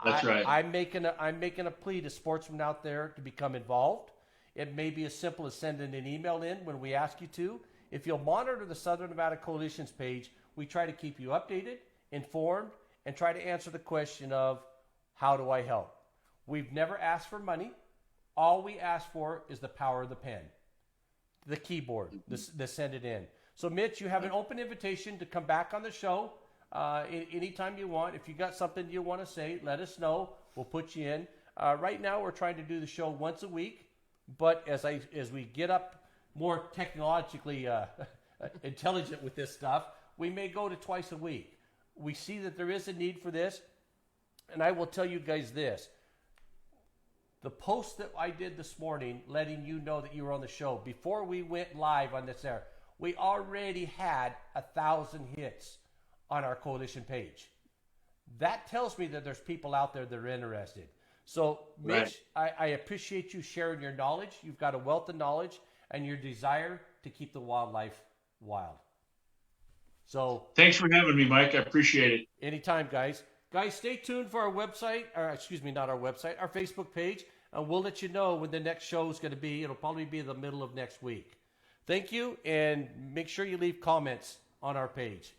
That's right. I'm making a plea to sportsmen out there to become involved. It may be as simple as sending an email in when we ask you to. If you'll monitor the Southern Nevada Coalition's page, we try to keep you updated, informed, and try to answer the question of, how do I help? We've never asked for money. All we ask for is the power of the pen, the keyboard, the send it in. So, Mitch, you have an open invitation to come back on the show anytime you want. If you got something you want to say, let us know. We'll put you in. Right now, we're trying to do the show once a week, but as we get up more technologically intelligent with this stuff, we may go to twice a week. We see that there is a need for this, and I will tell you guys this. The post that I did this morning, letting you know that you were on the show, before we went live on this air, we already had 1,000 hits on our coalition page. That tells me that there's people out there that are interested. So, Mitch, right. I appreciate you sharing your knowledge. You've got a wealth of knowledge and your desire to keep the wildlife wild. So, thanks for having me, Mike. I appreciate it. Anytime, guys. Guys, stay tuned for our website, or excuse me, not our website, our Facebook page, and we'll let you know when the next show is going to be. It'll probably be the middle of next week. Thank you, and make sure you leave comments on our page.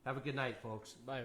Have a good night, folks. Bye.